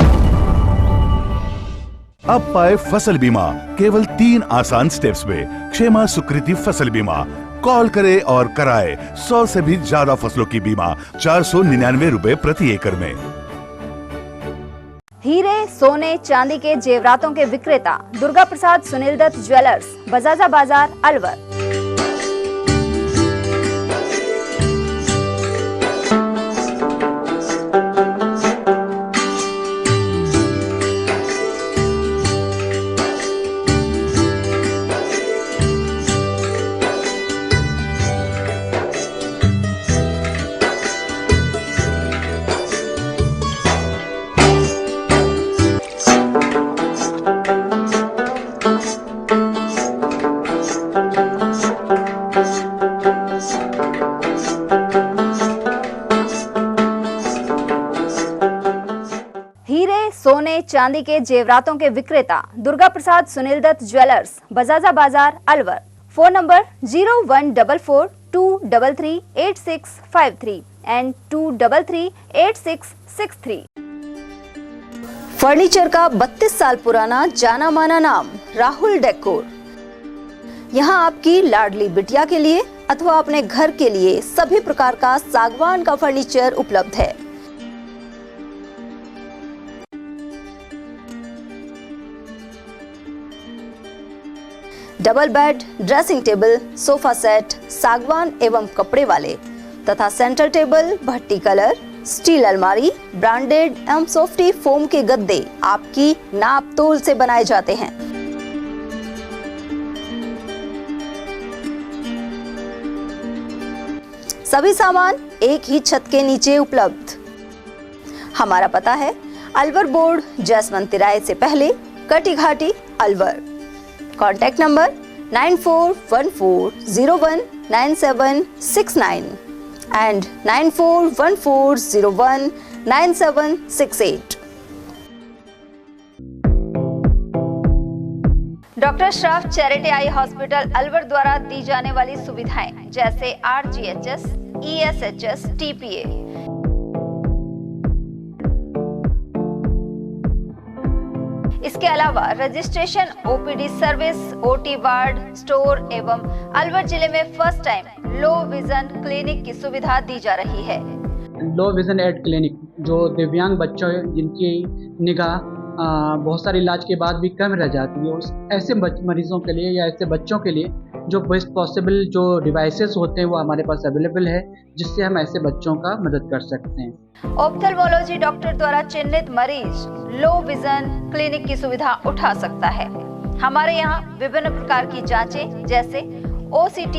अब पाए फसल बीमा केवल 3 आसान स्टेप्स में। क्षेमा सुकृति फसल बीमा। कॉल करे और कराए 100 से भी ज्यादा फसलों की बीमा 499 रुपए प्रति एकड़ में। हीरे, सोने, चांदी के जेवरातों के विक्रेता दुर्गा प्रसाद सुनील दत्त ज्वेलर्स, बजाजा बाजार, अलवर। सोने चांदी के जेवरातों के विक्रेता दुर्गा प्रसाद सुनील दत्त ज्वेलर्स, बजाजा बाजार, Alwar. Phone number 0144233863 and 2338663। Furniture का 32 साल पुराना जाना माना नाम राहुल डेकोर। यहाँ आपकी लाडली बिटिया के लिए अथवा अपने घर के लिए सभी प्रकार का सागवान का फर्नीचर उपलब्ध है। Double bed, dressing table, sofa set सागवान एवं कपड़े वाले तथा सेंटर टेबल, भट्टी कलर, स्टील अलमारी, ब्रांडेड एवं सॉफ्टी फोम के गद्दे आपकी नाप तोल से बनाए जाते हैं। सभी सामान एक ही छत के नीचे उपलब्ध। हमारा पता है अलवर बोर्ड, जसवंत तिराहे से पहले, कटी घाटी, Alwar. Contact number 9414019769 and 9414019768। Doctor Shroff charity eye hospital Alwar द्वारा दी जाने वाली सुविधाएं जैसे RGHS, ESHS, TPA। इसके अलावा registration, OPD service, OT ward, store एवं अलवर जिले में first time low vision clinic की सुविधा दी जा रही है। लो विजन एड क्लिनिक जो दिव्यांग बच्चों जिनकी निगाह बहुत सारे इलाज के बाद भी कम रह जाती है, उस ऐसे मरीजों के लिए या ऐसे बच्चों के लिए जो बेस्ट पॉसिबल जो डिवाइसेस होते हैं वो हमारे पास अवेलेबल है, जिससे हम ऐसे बच्चों का मदद कर सकते हैं। ऑप्थेल्मोलॉजी डॉक्टर द्वारा चिन्हित मरीज लो विजन क्लिनिक की सुविधा उठा सकता है। हमारे यहाँ विभिन्न प्रकार की जांचें जैसे OCT,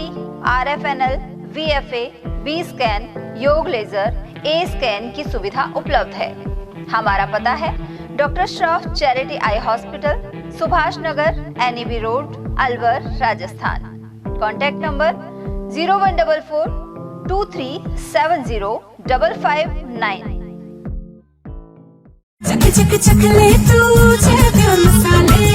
RFNL, VFA, B scan, YAG laser, A scan की सुविधा उपलब्ध है। हमारा पता है doctor Shroff charity eye hospital, Subhash Nagar, NEB road, Alwar, Rajasthan. Contact number 014423705559। चक चक चक ले तू चैंपियन मसाले,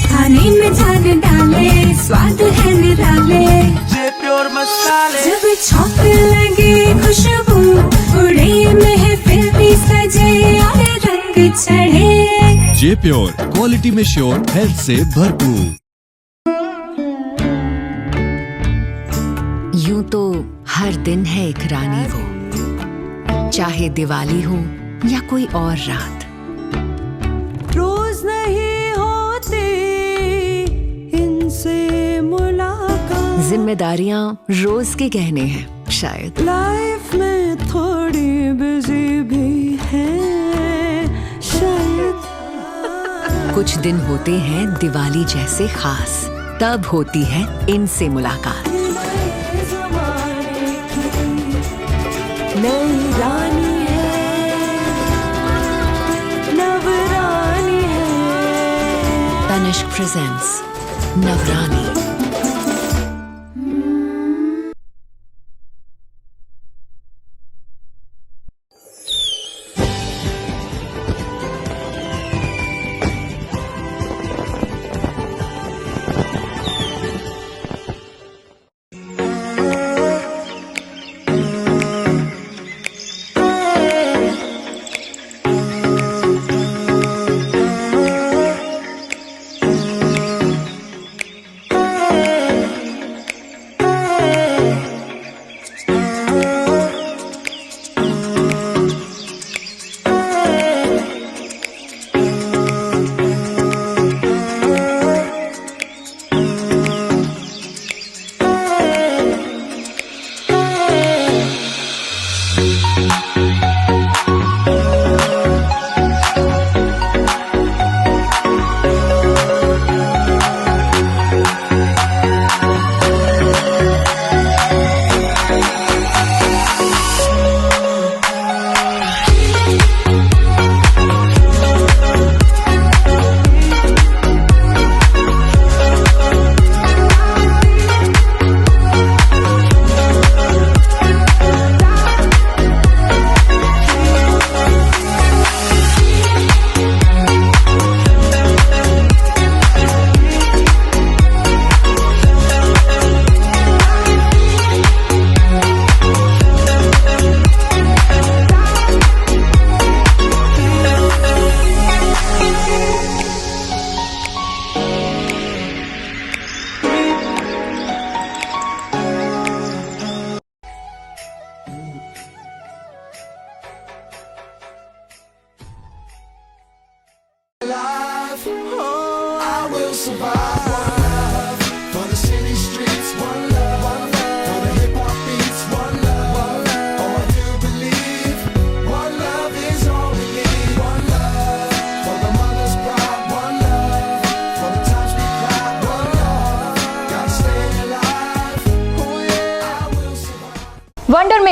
खाने में जान डाले, स्वाद है निराले। चैंपियन मसाले जब छौंक लगे खुशबू, उड़े महफिल भी सजे और रंग चढ़े। जे प्योर, क्वालिटी में श्योर, हेल्थ से भरपूर। यूं तो हर दिन है एक रानी वो, चाहे दिवाली हो या कोई और रात। रोज नहीं होती इनसे मुलाकात, जिम्मेदारियां रोज के गहने हैं शायद। लाइफ में थोड़ी बिजी भी है शायद। कुछ दिन होते हैं दिवाली जैसे खास, तब होती है इनसे मुलाकात। नई रानी है, नवरानी है। Tanishq presents Navrani.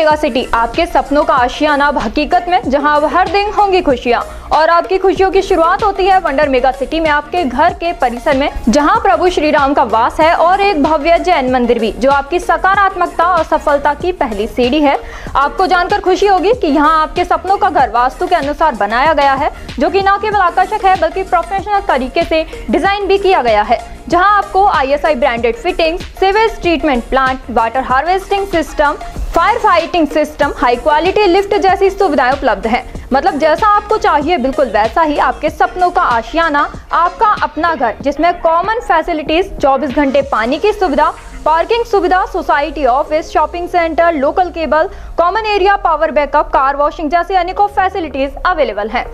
Mega city, आपके सपनों का आशियाना अब हकीकत में, जहां अब हर दिन होंगी खुशियां। और आपकी खुशियों की शुरुआत होती है वंडर मेगा सिटी में, आपके घर के परिसर में, जहां प्रभु श्री राम का वास है और एक भव्य जैन मंदिर भी, जो आपकी सकारात्मकता और सफलता की पहली सीढ़ी है। आपको जानकर खुशी होगी कि यहाँ आपके सपनों का घर वास्तु के अनुसार बनाया गया है, जो कि न केवल आकर्षक है बल्कि प्रोफेशनल तरीके से डिजाइन भी किया गया है, जहां आपको ISI branded fitting, sewage treatment plant, water harvesting system, fire fighting system, high quality lift जैसी सुविधाएं उपलब्ध हैं। मतलब जैसा आपको चाहिए बिल्कुल वैसा ही आपके सपनों का आशियाना, आपका अपना घर, जिसमें कॉमन फैसिलिटीज, 24 घंटे पानी की सुविधा, पार्किंग सुविधा, society office, shopping centre, local cable, common area, power backup, car washing जैसी अनेकों फैसिलिटीज अवेलेबल हैं।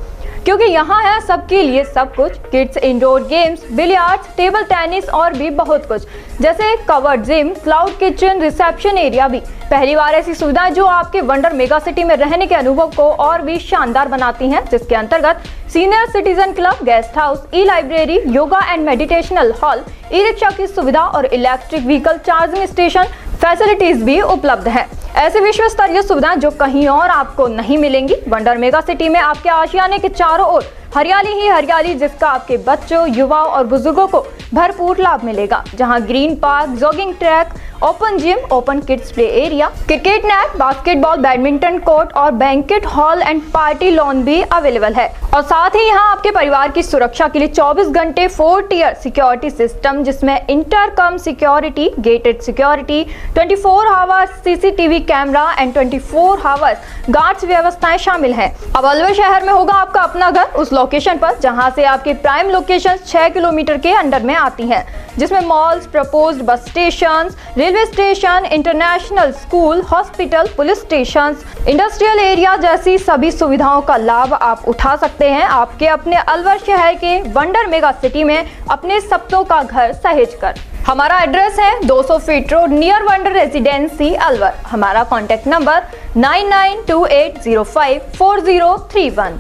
क्योंकि यहाँ है सबके लिए सब कुछ, kids indoor games, billiards, table tennis और भी बहुत कुछ, जैसे covered gym, cloud kitchen, reception area भी। पहली बार ऐसी सुविधाएं जो आपके वंडर मेगा सिटी में रहने के अनुभव को और भी शानदार बनाती हैं, जिसके अंतर्गत senior citizen club, guest house, E library, yoga and meditational hall, e rickshaw की सुविधा और electric vehicle charging station facilities भी उपलब्ध है। ऐसी विश्व स्तरीय सुविधाएं जो कहीं और आपको नहीं मिलेंगी। वंडर मेगा सिटी में आपके आशियाने के चारों ओर हरियाली ही हरियाली, जिसका आपके बच्चों, युवाओं और बुजुर्गों को भरपूर लाभ मिलेगा, जहां green park, jogging track, open gym, open kids play area, cricket net, basketball, badminton court और banquet hall and party lawn भी अवेलेबल है। और साथ ही यहाँ आपके परिवार की सुरक्षा के लिए 24 घंटे 4 टियर सिक्योरिटी सिस्टम, जिसमें intercom security, gated security, 24 hours CCTV camera and 24 hours guards व्यवस्थाएं शामिल है। अब अलवर शहर में होगा आपका अपना घर, उस लोकेशन पर जहां से आपके प्राइम लोकेशन 6 किलोमीटर के अंडर में आती हैं, जिसमें malls, proposed bus station, railway station, international school, hospital, police station, industrial area जैसी सभी सुविधाओं का लाभ आप उठा सकते हैं आपके अपने अलवर शहर के वंडर मेगा सिटी में, अपने सपनों का घर सहेज कर। हमारा एड्रेस है 200 feet road, near wonder residency, Alwar. हमारा कॉन्टेक्ट नंबर 9928054031।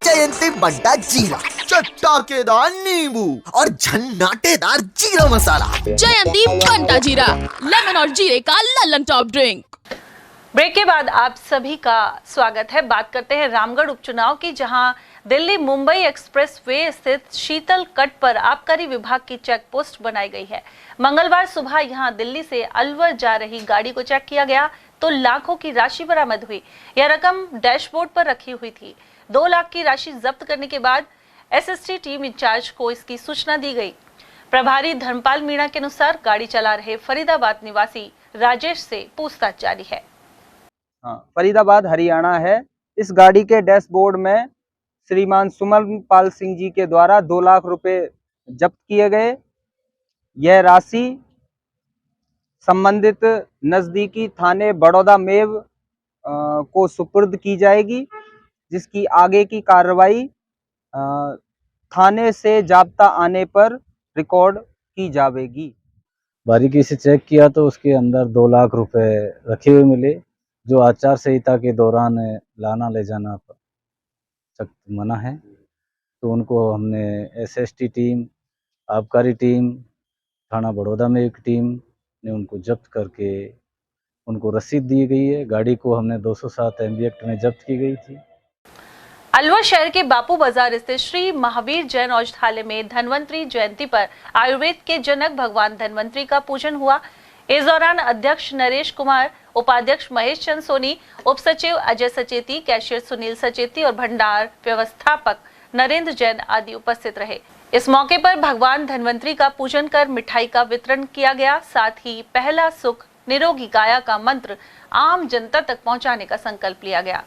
जयंती बड्डा जीरा, चटकेदार नींबू और झन्नाटेदार जीरा मसाला। जयंती बंटा जीरा, लेमन और जीरे का लल्लन टॉप ड्रिंक। ब्रेक के बाद आप सभी का स्वागत है। बात करते हैं रामगढ़ उपचुनाव की, जहां दिल्ली मुंबई एक्सप्रेस वे स्थित शीतल कट पर आबकारी विभाग की चेक पोस्ट बनाई गई है। मंगलवार सुबह यहां दिल्ली से अलवर जा रही गाड़ी को चेक किया गया तो लाखों की राशि बरामद हुई। यह रकम डैशबोर्ड पर रखी हुई थी। 2 लाख की राशि जब्त करने के बाद SST टीम इंचार्ज को इसकी सूचना दी गई। प्रभारी धर्मपाल मीणा के अनुसार गाड़ी चला रहे फरीदाबाद निवासी राजेश से पूछताछ जारी है। फरीदाबाद हरियाणा है। इस गाड़ी के डैशबोर्ड में श्रीमान सुमन पाल सिंह जी के द्वारा 2 लाख रुपए जब्त किए गए। यह राशि संबंधित नजदीकी थाने बड़ौदा मेव को सुपुर्द की जाएगी, जिसकी आगे की कार्रवाई थाने से जाब्ता आने पर रिकॉर्ड की जाएगी। बारीकी से चेक किया तो उसके अंदर 2 लाख रुपए रखे हुए मिले, जो आचार संहिता के दौरान लाना ले जाना सख्त मना है। तो उनको हमने SST टीम, आबकारी टीम, थाना बड़ौदा में एक टीम ने उनको जब्त करके उनको रसीद दी गई है। गाड़ी को हमने 207 MB एक्ट में जब्त की गई थी। अलवर शहर के बापू बाजार स्थित श्री महावीर जैन औषधालय में धन्वंतरी जयंती पर आयुर्वेद के जनक भगवान धन्वंतरी का पूजन हुआ। इस दौरान अध्यक्ष नरेश कुमार, उपाध्यक्ष महेश चंद सोनी, उप सचिव अजय सचेती, कैशियर सुनील सचेती और भंडार व्यवस्थापक नरेंद्र जैन आदि उपस्थित रहे। इस मौके पर भगवान धन्वंतरी का पूजन कर मिठाई का वितरण किया गया। साथ ही पहला सुख निरोगी काया का मंत्र आम जनता तक पहुंचाने का संकल्प लिया गया।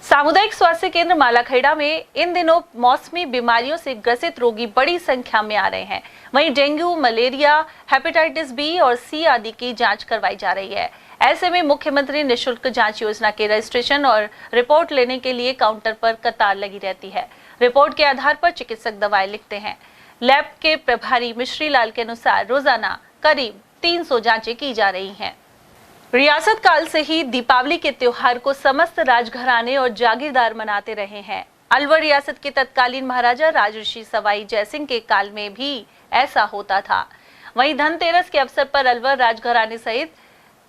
सामुदायिक स्वास्थ्य केंद्र मालाखेड़ा में इन दिनों मौसमी बीमारियों से ग्रसित रोगी बड़ी संख्या में आ रहे हैं। वहीं डेंगू, मलेरिया, हेपेटाइटिस B और C आदि की जांच करवाई जा रही है। ऐसे में मुख्यमंत्री निःशुल्क जांच योजना के रजिस्ट्रेशन और रिपोर्ट लेने के लिए काउंटर पर कतार लगी रहती है। रिपोर्ट के आधार पर चिकित्सक दवाएं लिखते हैं। लैब के प्रभारी मिश्री लाल के अनुसार रोजाना करीब 300 जांचें की जा रही हैं। रियासत काल से ही दीपावली के त्योहार को समस्त राजघराने और जागीरदार मनाते रहे हैं। अलवर रियासत के तत्कालीन महाराजा राजर्षि सवाई जयसिंह के काल में भी ऐसा होता था। वहीं धनतेरस के अवसर पर अलवर राजघराने सहित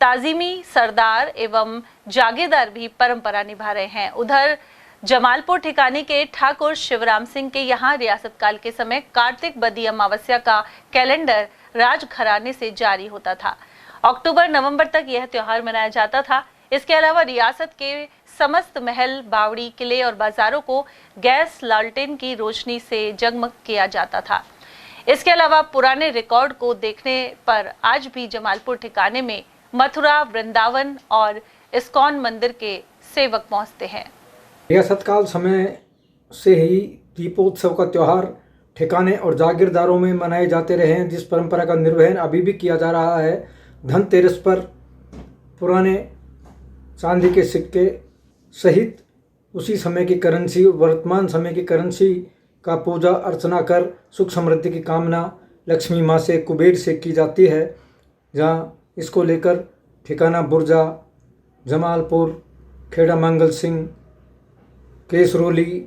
ताजिमी, सरदार एवं जागीरदार भी परंपरा निभा रहे हैं। उधर जमालपुर ठिकाने के ठाकुर शिवराम सिंह के यहाँ रियासत काल के समय कार्तिक बदी अमावस्या का कैलेंडर राजघराने से जारी होता था। अक्टूबर-नवंबर तक यह त्योहार मनाया जाता था। इसके अलावा रियासत के समस्त महल, बावड़ी, किले और बाजारों को गैस लालटेन की रोशनी से जगमग किया जाता था। इसके अलावा पुराने रिकॉर्ड को देखने पर आज भी जमालपुर ठिकाने में मथुरा, वृंदावन और इस्कॉन मंदिर के सेवक पहुंचते हैं। रियासत काल समय से ही दीपोत्सव का त्यौहार ठिकाने और जागीरदारों में मनाए जाते रहे हैं, जिस परंपरा का निर्वहन अभी भी किया जा रहा है। धनतेरस पर पुराने चांदी के सिक्के सहित उसी समय की करेंसी, वर्तमान समय की करेंसी का पूजा अर्चना कर सुख समृद्धि की कामना लक्ष्मी माँ से, कुबेर से की जाती है। जहाँ इसको लेकर ठिकाना बुर्जा, जमालपुर, खेड़ा मंगल सिंह, केसरोली,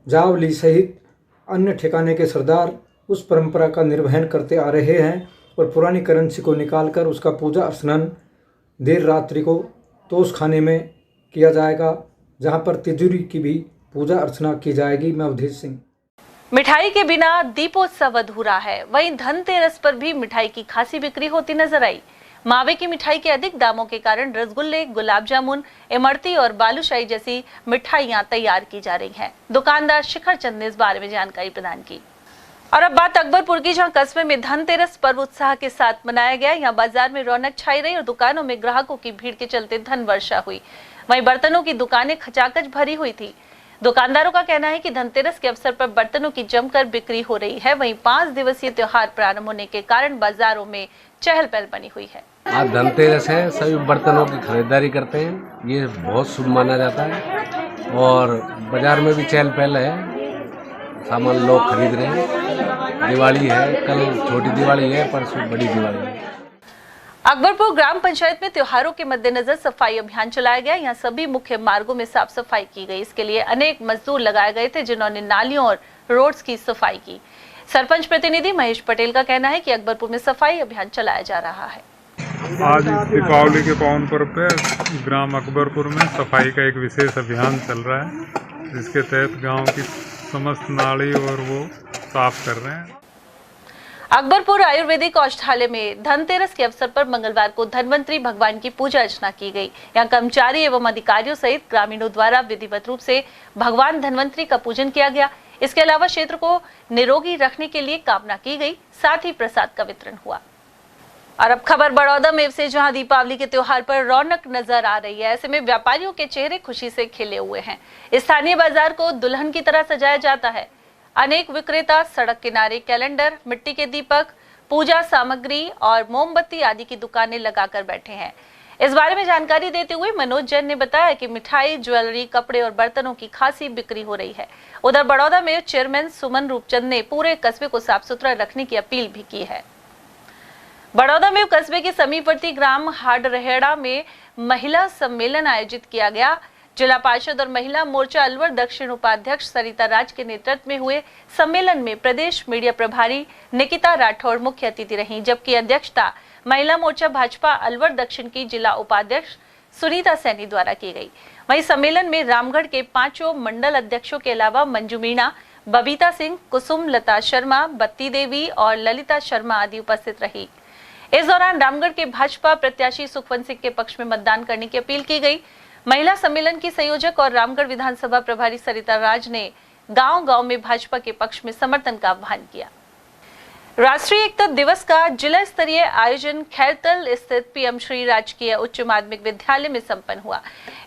जावली सहित अन्य ठिकाने के सरदार उस परंपरा का निर्वहन करते आ रहे हैं और पुरानी करेंसी को निकालकर उसका पूजा अर्चना देर रात्रि को तोश खाने में किया जाएगा, जहां पर तिजोरी की भी पूजा अर्चना की जाएगी। मैं अवधेश सिंह। मिठाई के बिना दीपोत्सव अधूरा है। वहीं धनतेरस पर भी मिठाई की खासी बिक्री होती नजर आई। मावे की मिठाई के अधिक दामों के कारण रसगुल्ले, गुलाब जामुन, इमरती और बालूशाही जैसी मिठाइयां तैयार की जा रही हैं। दुकानदार शिखर चंद ने इस बारे में जानकारी प्रदान की। और अब बात अकबरपुर की, जहां कस्बे में धनतेरस पर्व उत्साह के साथ मनाया गया। यहाँ बाजार में रौनक छाई रही और दुकानों में ग्राहकों की भीड़ के चलते धन वर्षा हुई। वहीं बर्तनों की दुकानें खचाखच भरी हुई थी। दुकानदारों का कहना है कि धनतेरस के अवसर पर बर्तनों की जमकर बिक्री हो रही है। वहीं 5 दिवसीय त्योहार प्रारंभ होने के कारण बाजारों में चहल पहल बनी हुई है। आज धनतेरस है, सभी बर्तनों की खरीदारी करते हैं। ये बहुत शुभ माना जाता है और बाजार में भी चहल पहल है, सामान लोग खरीद रहे हैं। दिवाली है, कल छोटी दिवाली है, परसों बड़ी दिवाली है। अकबरपुर ग्राम पंचायत में त्योहारों के मद्देनजर सफाई अभियान चलाया गया। यहाँ सभी मुख्य मार्गों में साफ सफाई की गई। इसके लिए अनेक मजदूर लगाए गए थे, जिन्होंने नालियों और रोड्स की सफाई की। सरपंच प्रतिनिधि महेश पटेल का कहना है कि अकबरपुर में सफाई अभियान चलाया जा रहा है। आज दीपावली के पावन पर्व पे ग्राम अकबरपुर में सफाई का एक विशेष अभियान चल रहा है, जिसके तहत गांव की समस्त नाली और वो साफ कर रहे हैं। अकबरपुर आयुर्वेदिक औषधालय में धनतेरस के अवसर पर मंगलवार को धन्वंतरी भगवान की पूजा अर्चना की गई। यहाँ कर्मचारी एवं अधिकारियों सहित ग्रामीणों द्वारा विधिवत रूप से भगवान धन्वंतरी का पूजन किया गया। इसके अलावा क्षेत्र को निरोगी रखने के लिए कामना की गई, साथ ही प्रसाद का वितरण हुआ। और अब खबर बड़ौदा में से, जहां दीपावली के त्योहार पर रौनक नजर आ रही है। ऐसे में व्यापारियों के चेहरे खुशी से खिले हुए हैं। स्थानीय बाजार को दुल्हन की तरह सजाया जाता है। अनेक विक्रेता सड़क किनारे कैलेंडर, मिट्टी के दीपक, पूजा सामग्री और मोमबत्ती आदि की दुकानें लगाकर बैठे हैं। इस बारे में जानकारी देते हुए मनोज जैन ने बताया कि मिठाई, ज्वेलरी, कपड़े और बर्तनों की खासी बिक्री हो रही है। उधर बड़ौदा में चेयरमैन सुमन रूपचंद ने पूरे कस्बे को साफ सुथरा रखने की अपील भी की है। बड़ौदा में कस्बे के समीपवर्ती ग्राम हाडरहेड़ा में महिला सम्मेलन आयोजित किया गया। जिला पार्षद और महिला मोर्चा अलवर दक्षिण उपाध्यक्ष सरिता राज के नेतृत्व में हुए सम्मेलन में प्रदेश मीडिया प्रभारी निकिता राठौड़ मुख्य अतिथि रहीं, जबकि अध्यक्षता महिला मोर्चा भाजपा अलवर दक्षिण की जिला उपाध्यक्ष सुनीता सैनी द्वारा की गई। वहीं सम्मेलन में रामगढ़ के 5 मंडल अध्यक्षों के अलावा मंजू मीणा, बबीता सिंह, कुसुम लता शर्मा, बत्ती देवी और ललिता शर्मा आदि उपस्थित रही। इस दौरान रामगढ़ के भाजपा प्रत्याशी सुखवंत सिंह के पक्ष में मतदान करने की अपील की गई। महिला सम्मेलन की संयोजक और रामगढ़ विधानसभा प्रभारी सरिता राज ने गांव-गांव में भाजपा के पक्ष में समर्थन का आह्वान किया। राष्ट्रीय एकता दिवस का जिला स्तरीय आयोजन खैरतल स्थित पीएम श्री राजकीय उच्च माध्यमिक विद्यालय में संपन्न हुआ।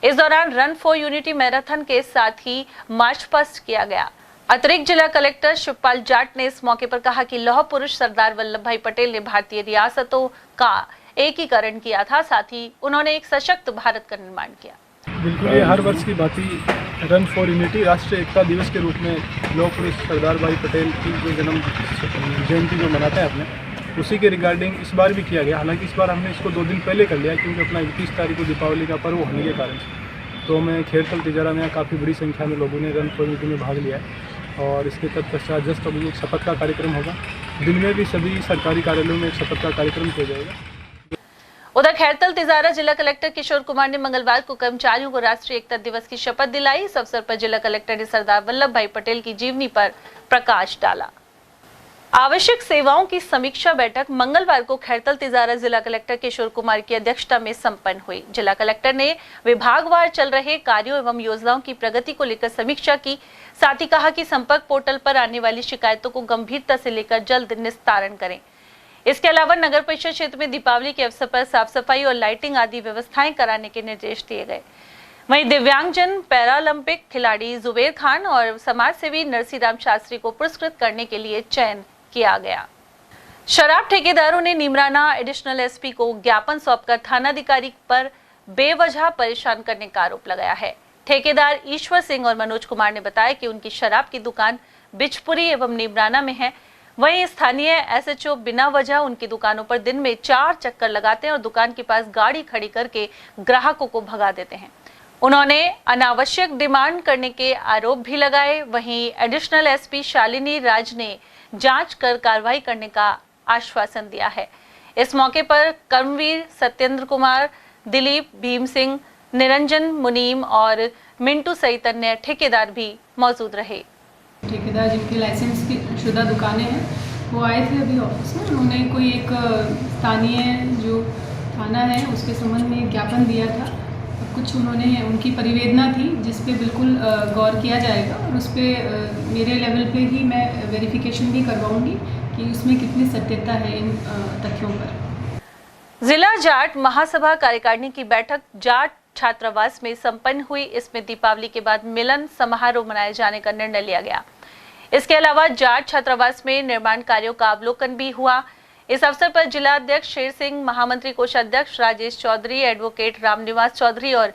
इस दौरान रन फॉर यूनिटी मैराथन के साथ ही मार्च पास्ट किया गया। अतिरिक्त जिला कलेक्टर शिवपाल जाट ने इस मौके पर कहा कि लौह पुरुष सरदार वल्लभ भाई पटेल ने भारतीय रियासतों का एकीकरण किया था, साथ ही उन्होंने एक सशक्त भारत का निर्माण किया। बिल्कुल, ये हर वर्ष की बात ही रन फॉर यूनिटी राष्ट्रीय एकता दिवस के रूप में लौह पुरुष सरदार भाई पटेल की जो जन्म जयंती जो मनाते हैं अपने, उसी के रिगार्डिंग इस बार भी किया गया। हालांकि इस बार हमने इसको 2 दिन पहले कर लिया, क्योंकि अपना 31 तारीख को दीपावली का पर्व होने के कारण तो मैं खेरतल तिजारा में काफ़ी बड़ी संख्या में लोगों ने रन फॉर यूनिटी में भाग लिया है। और इसके तत्पश्चात जस्ट अभी एक शपथ का कार्यक्रम होगा। दिन में भी सभी सरकारी कार्यालयों में एक शपथ का कार्यक्रम किया जाएगा। उधर खैरतल तिजारा जिला कलेक्टर किशोर कुमार ने मंगलवार को कर्मचारियों को राष्ट्रीय एकता दिवस की शपथ दिलाई। इस अवसर पर जिला कलेक्टर ने सरदार वल्लभ भाई पटेल की जीवनी पर प्रकाश डाला। आवश्यक सेवाओं की समीक्षा बैठक मंगलवार को खैरतल तिजारा जिला कलेक्टर किशोर कुमार की अध्यक्षता में संपन्न हुई। जिला कलेक्टर ने विभागवार चल रहे कार्यों एवं योजनाओं की प्रगति को लेकर समीक्षा की। साथ ही कहा कि संपर्क पोर्टल पर आने वाली शिकायतों को गंभीरता से लेकर जल्द निस्तारण करें। इसके अलावा नगर परिषद क्षेत्र में दीपावली के अवसर पर साफ सफाई और लाइटिंग आदि व्यवस्थाएं कराने के निर्देश दिए गए। वहीं दिव्यांगजन पैरालंपिक खिलाड़ी जुबेर खान और समाज सेवी नरसीराम शास्त्री को पुरस्कृत करने के लिए चयन किया गया। शराब ठेकेदारों ने नीमराना एडिशनल एसपी को ज्ञापन सौंपकर थानाधिकारी पर बेवजह परेशान करने का आरोप लगाया है। ठेकेदार ईश्वर सिंह और मनोज कुमार ने बताया कि उनकी शराब की दुकान बिचपुरी एवं नीमराना में है। वहीं स्थानीय एसएचओ बिना वजह उनकी दुकानों पर दिन में 4 चक्कर लगाते हैं और दुकान के पास गाड़ी खड़ी करके ग्राहकों को भगा देते हैं। उन्होंने अनावश्यक डिमांड करने के आरोप भी लगाए। वहीं एडिशनल एसपी शालिनी राज ने जांच कर कार्रवाई करने का आश्वासन दिया है। इस मौके पर कर्मवीर, सत्येंद्र कुमार, दिलीप, भीम सिंह, निरंजन, मुनीम और मिंटू सहित अन्य ठेकेदार भी मौजूद रहे। ठेकेदार जिनकी लाइसेंस की शुदा दुकानें हैं वो आए थे अभी ऑफिस में। उन्होंने कोई एक स्थानीय जो थाना है उसके संबंध में ज्ञापन दिया था। कुछ उन्होंने उनकी परिवेदना थी जिस पे बिल्कुल गौर किया जाएगा और उस पर मेरे लेवल पे ही मैं वेरिफिकेशन भी करवाऊंगी कि उसमें कितनी सत्यता है इन तथ्यों पर। जिला जाट महासभा कार्यकारिणी की बैठक जाट छात्रावास में संपन्न हुई। इसमें दीपावली के बाद मिलन समारोह मनाए जाने का निर्णय लिया गया। इसके अलावा जाट छात्रावास में निर्माण कार्यों का अवलोकन भी हुआ। इस अवसर पर जिला अध्यक्ष शेर सिंह, महामंत्री कोषाध्यक्ष राजेश चौधरी, एडवोकेट रामनिवास चौधरी और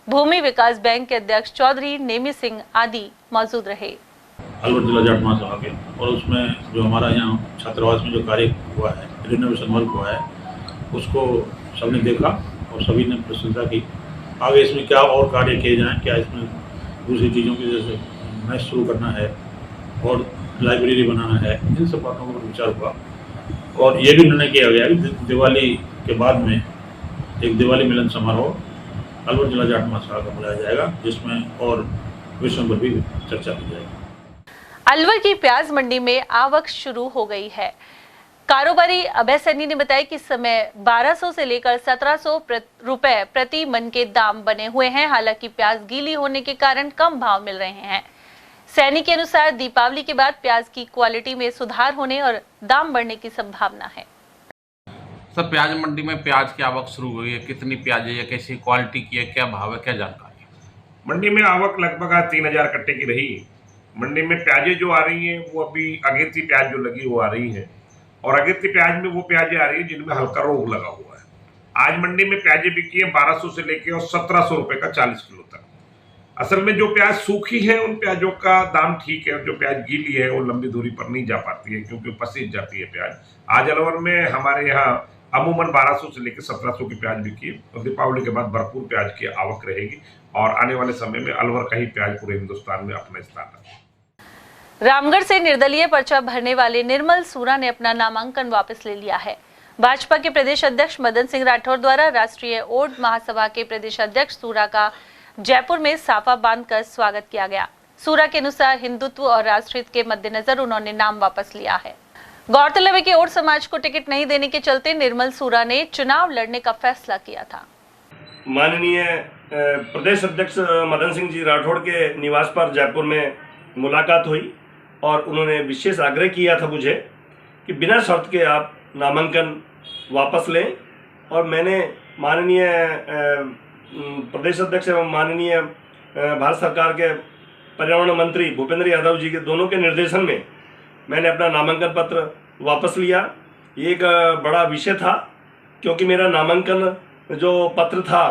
भूमि विकास बैंक के अध्यक्ष चौधरी नेमी सिंह आदि मौजूद रहे। अलवर जिला जाट महासभा के और उसमें जो हमारा यहाँ छात्रावास में जो कार्य हुआ है, रिनोवेशन वर्क हुआ है, उसको सबने देखा और सभी ने प्रशंसा की। आगे इसमें क्या और कार्य किए जाएँ, क्या इसमें दूसरी चीज़ों की जैसे मैच शुरू करना है और लाइब्रेरी बनाना है, इन सब बातों पर विचार हुआ। और ये भी निर्णय किया गया कि दिवाली के बाद में एक दिवाली मिलन समारोह अलवर जिला जाट महासभा का बुलाया जाएगा, जिसमें और विषयों पर भी चर्चा की जाएगी। अलवर की प्याज मंडी में आवक शुरू हो गई है। कारोबारी अभय सैनी ने बताया कि इस समय 1200 से लेकर 1700 रुपए प्रति मन के दाम बने हुए हैं। हालांकि प्याज गीली होने के कारण कम भाव मिल रहे हैं। सैनी के अनुसार दीपावली के बाद प्याज की क्वालिटी में सुधार होने और दाम बढ़ने की संभावना है। सर, प्याज मंडी में प्याज की आवक शुरू हुई है, कितनी प्याज है, कैसी क्वालिटी की है, क्या भाव है, क्या जानकारी? मंडी में आवक लगभग आज 3000 कट्टे की रही। मंडी में प्याजें जो आ रही हैं वो अभी अगेती प्याज जो लगी वो आ रही है और अगेती प्याज में वो प्याजें आ रही है जिनमें हल्का रोग लगा हुआ है। आज मंडी में प्याजें बिकी हैं 1200 से लेके और 1700 रुपये का 40 किलो तक। असल में जो प्याज सूखी है उन प्याजों का दाम ठीक है और जो प्याज गीली है वो लंबी दूरी पर नहीं जा पाती है क्योंकि पसीज जाती है प्याज। आज अलवर में हमारे यहाँ अमूमन 1200 से लेकर 1700 की प्याज बिकी है और दीपावली के बाद भरपूर प्याज की आवक रहेगी और आने वाले समय में अलवर का ही प्याज पूरे हिंदुस्तान में अपना स्थान रखेगा। रामगढ़ से निर्दलीय पर्चा भरने वाले निर्मल सूरा ने अपना नामांकन वापस ले लिया है। भाजपा के प्रदेश अध्यक्ष मदन सिंह राठौर द्वारा राष्ट्रीय ओड महासभा के प्रदेश अध्यक्ष सूरा का जयपुर में साफा बांधकर स्वागत किया गया। सूरा के अनुसार हिंदुत्व और राष्ट्रहित के मद्देनजर उन्होंने नाम वापस लिया है। गौरतलब है कि ओड समाज को टिकट नहीं देने के चलते निर्मल सूरा ने चुनाव लड़ने का फैसला किया था। माननीय प्रदेश अध्यक्ष मदन सिंह जी राठौड़ के निवास पर जयपुर में मुलाकात हुई और उन्होंने विशेष आग्रह किया था मुझे कि बिना शर्त के आप नामांकन वापस लें और मैंने माननीय प्रदेश अध्यक्ष एवं माननीय भारत सरकार के पर्यावरण मंत्री भूपेंद्र यादव जी के दोनों के निर्देशन में मैंने अपना नामांकन पत्र वापस लिया। ये एक बड़ा विषय था क्योंकि मेरा नामांकन जो पत्र था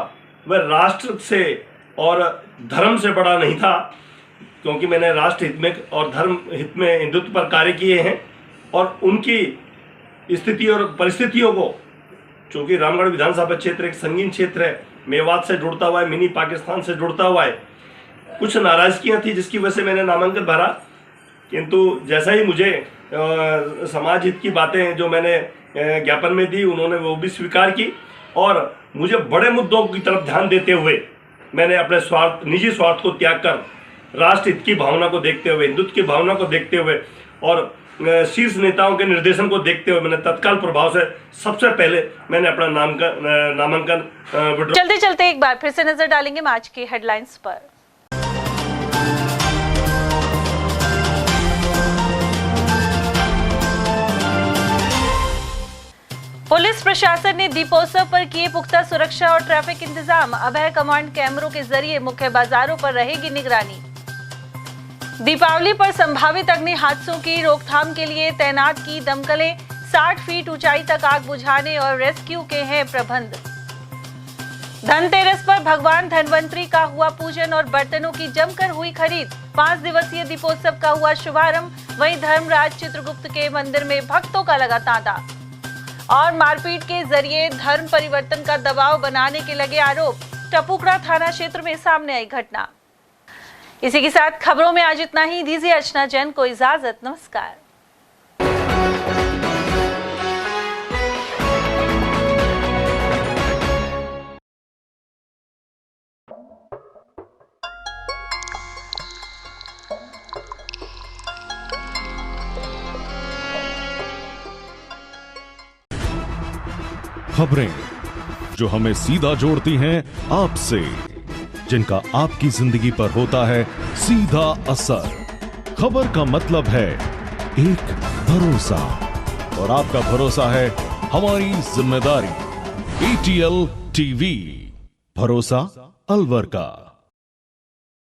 वह राष्ट्र से और धर्म से बड़ा नहीं था, क्योंकि मैंने राष्ट्र हित में और धर्म हित में हिंदुत्व पर कार्य किए हैं और उनकी स्थिति और परिस्थितियों को, चूँकि रामगढ़ विधानसभा क्षेत्र एक संगीन क्षेत्र है, मेवात से जुड़ता हुआ है, मिनी पाकिस्तान से जुड़ता हुआ है, कुछ नाराजगियाँ थी जिसकी वजह से मैंने नामांकन भरा। किंतु जैसा ही मुझे समाज हित की बातें जो मैंने ज्ञापन में दी उन्होंने वो भी स्वीकार की और मुझे बड़े मुद्दों की तरफ ध्यान देते हुए मैंने अपने निजी स्वार्थ को त्याग कर राष्ट्र हित की भावना को देखते हुए, हिंदुत्व की भावना को देखते हुए और शीर्ष नेताओं के निर्देशन को देखते हुए मैंने तत्काल प्रभाव से सबसे पहले मैंने अपना नामांकन चलते चलते एक बार फिर से नजर डालेंगे आज की हेडलाइंस पर। पुलिस प्रशासन ने दीपोत्सव पर किए पुख्ता सुरक्षा और ट्रैफिक इंतजाम। अभय कमांड कैमरों के जरिए मुख्य बाजारों पर रहेगी निगरानी। दीपावली पर संभावित अग्नि हादसों की रोकथाम के लिए तैनात की दमकलें। 60 फीट ऊंचाई तक आग बुझाने और रेस्क्यू के हैं प्रबंध। धनतेरस पर भगवान धनवंतरी का हुआ पूजन और बर्तनों की जमकर हुई खरीद। 5 दिवसीय दीपोत्सव का हुआ शुभारंभ। वहीं धर्मराज चित्रगुप्त के मंदिर में भक्तों का लगा तांता। और मारपीट के जरिए धर्म परिवर्तन का दबाव बनाने के लगे आरोप। टपुकड़ा थाना क्षेत्र में सामने आई घटना। इसी के साथ खबरों में आज इतना ही। दीजिए अर्चना जैन को इजाजत। नमस्कार। खबरें जो हमें सीधा जोड़ती हैं आपसे, जिनका आपकी जिंदगी पर होता है सीधा असर। खबर का मतलब है एक भरोसा, और आपका भरोसा है हमारी जिम्मेदारी। ATL TV, भरोसा अलवर का।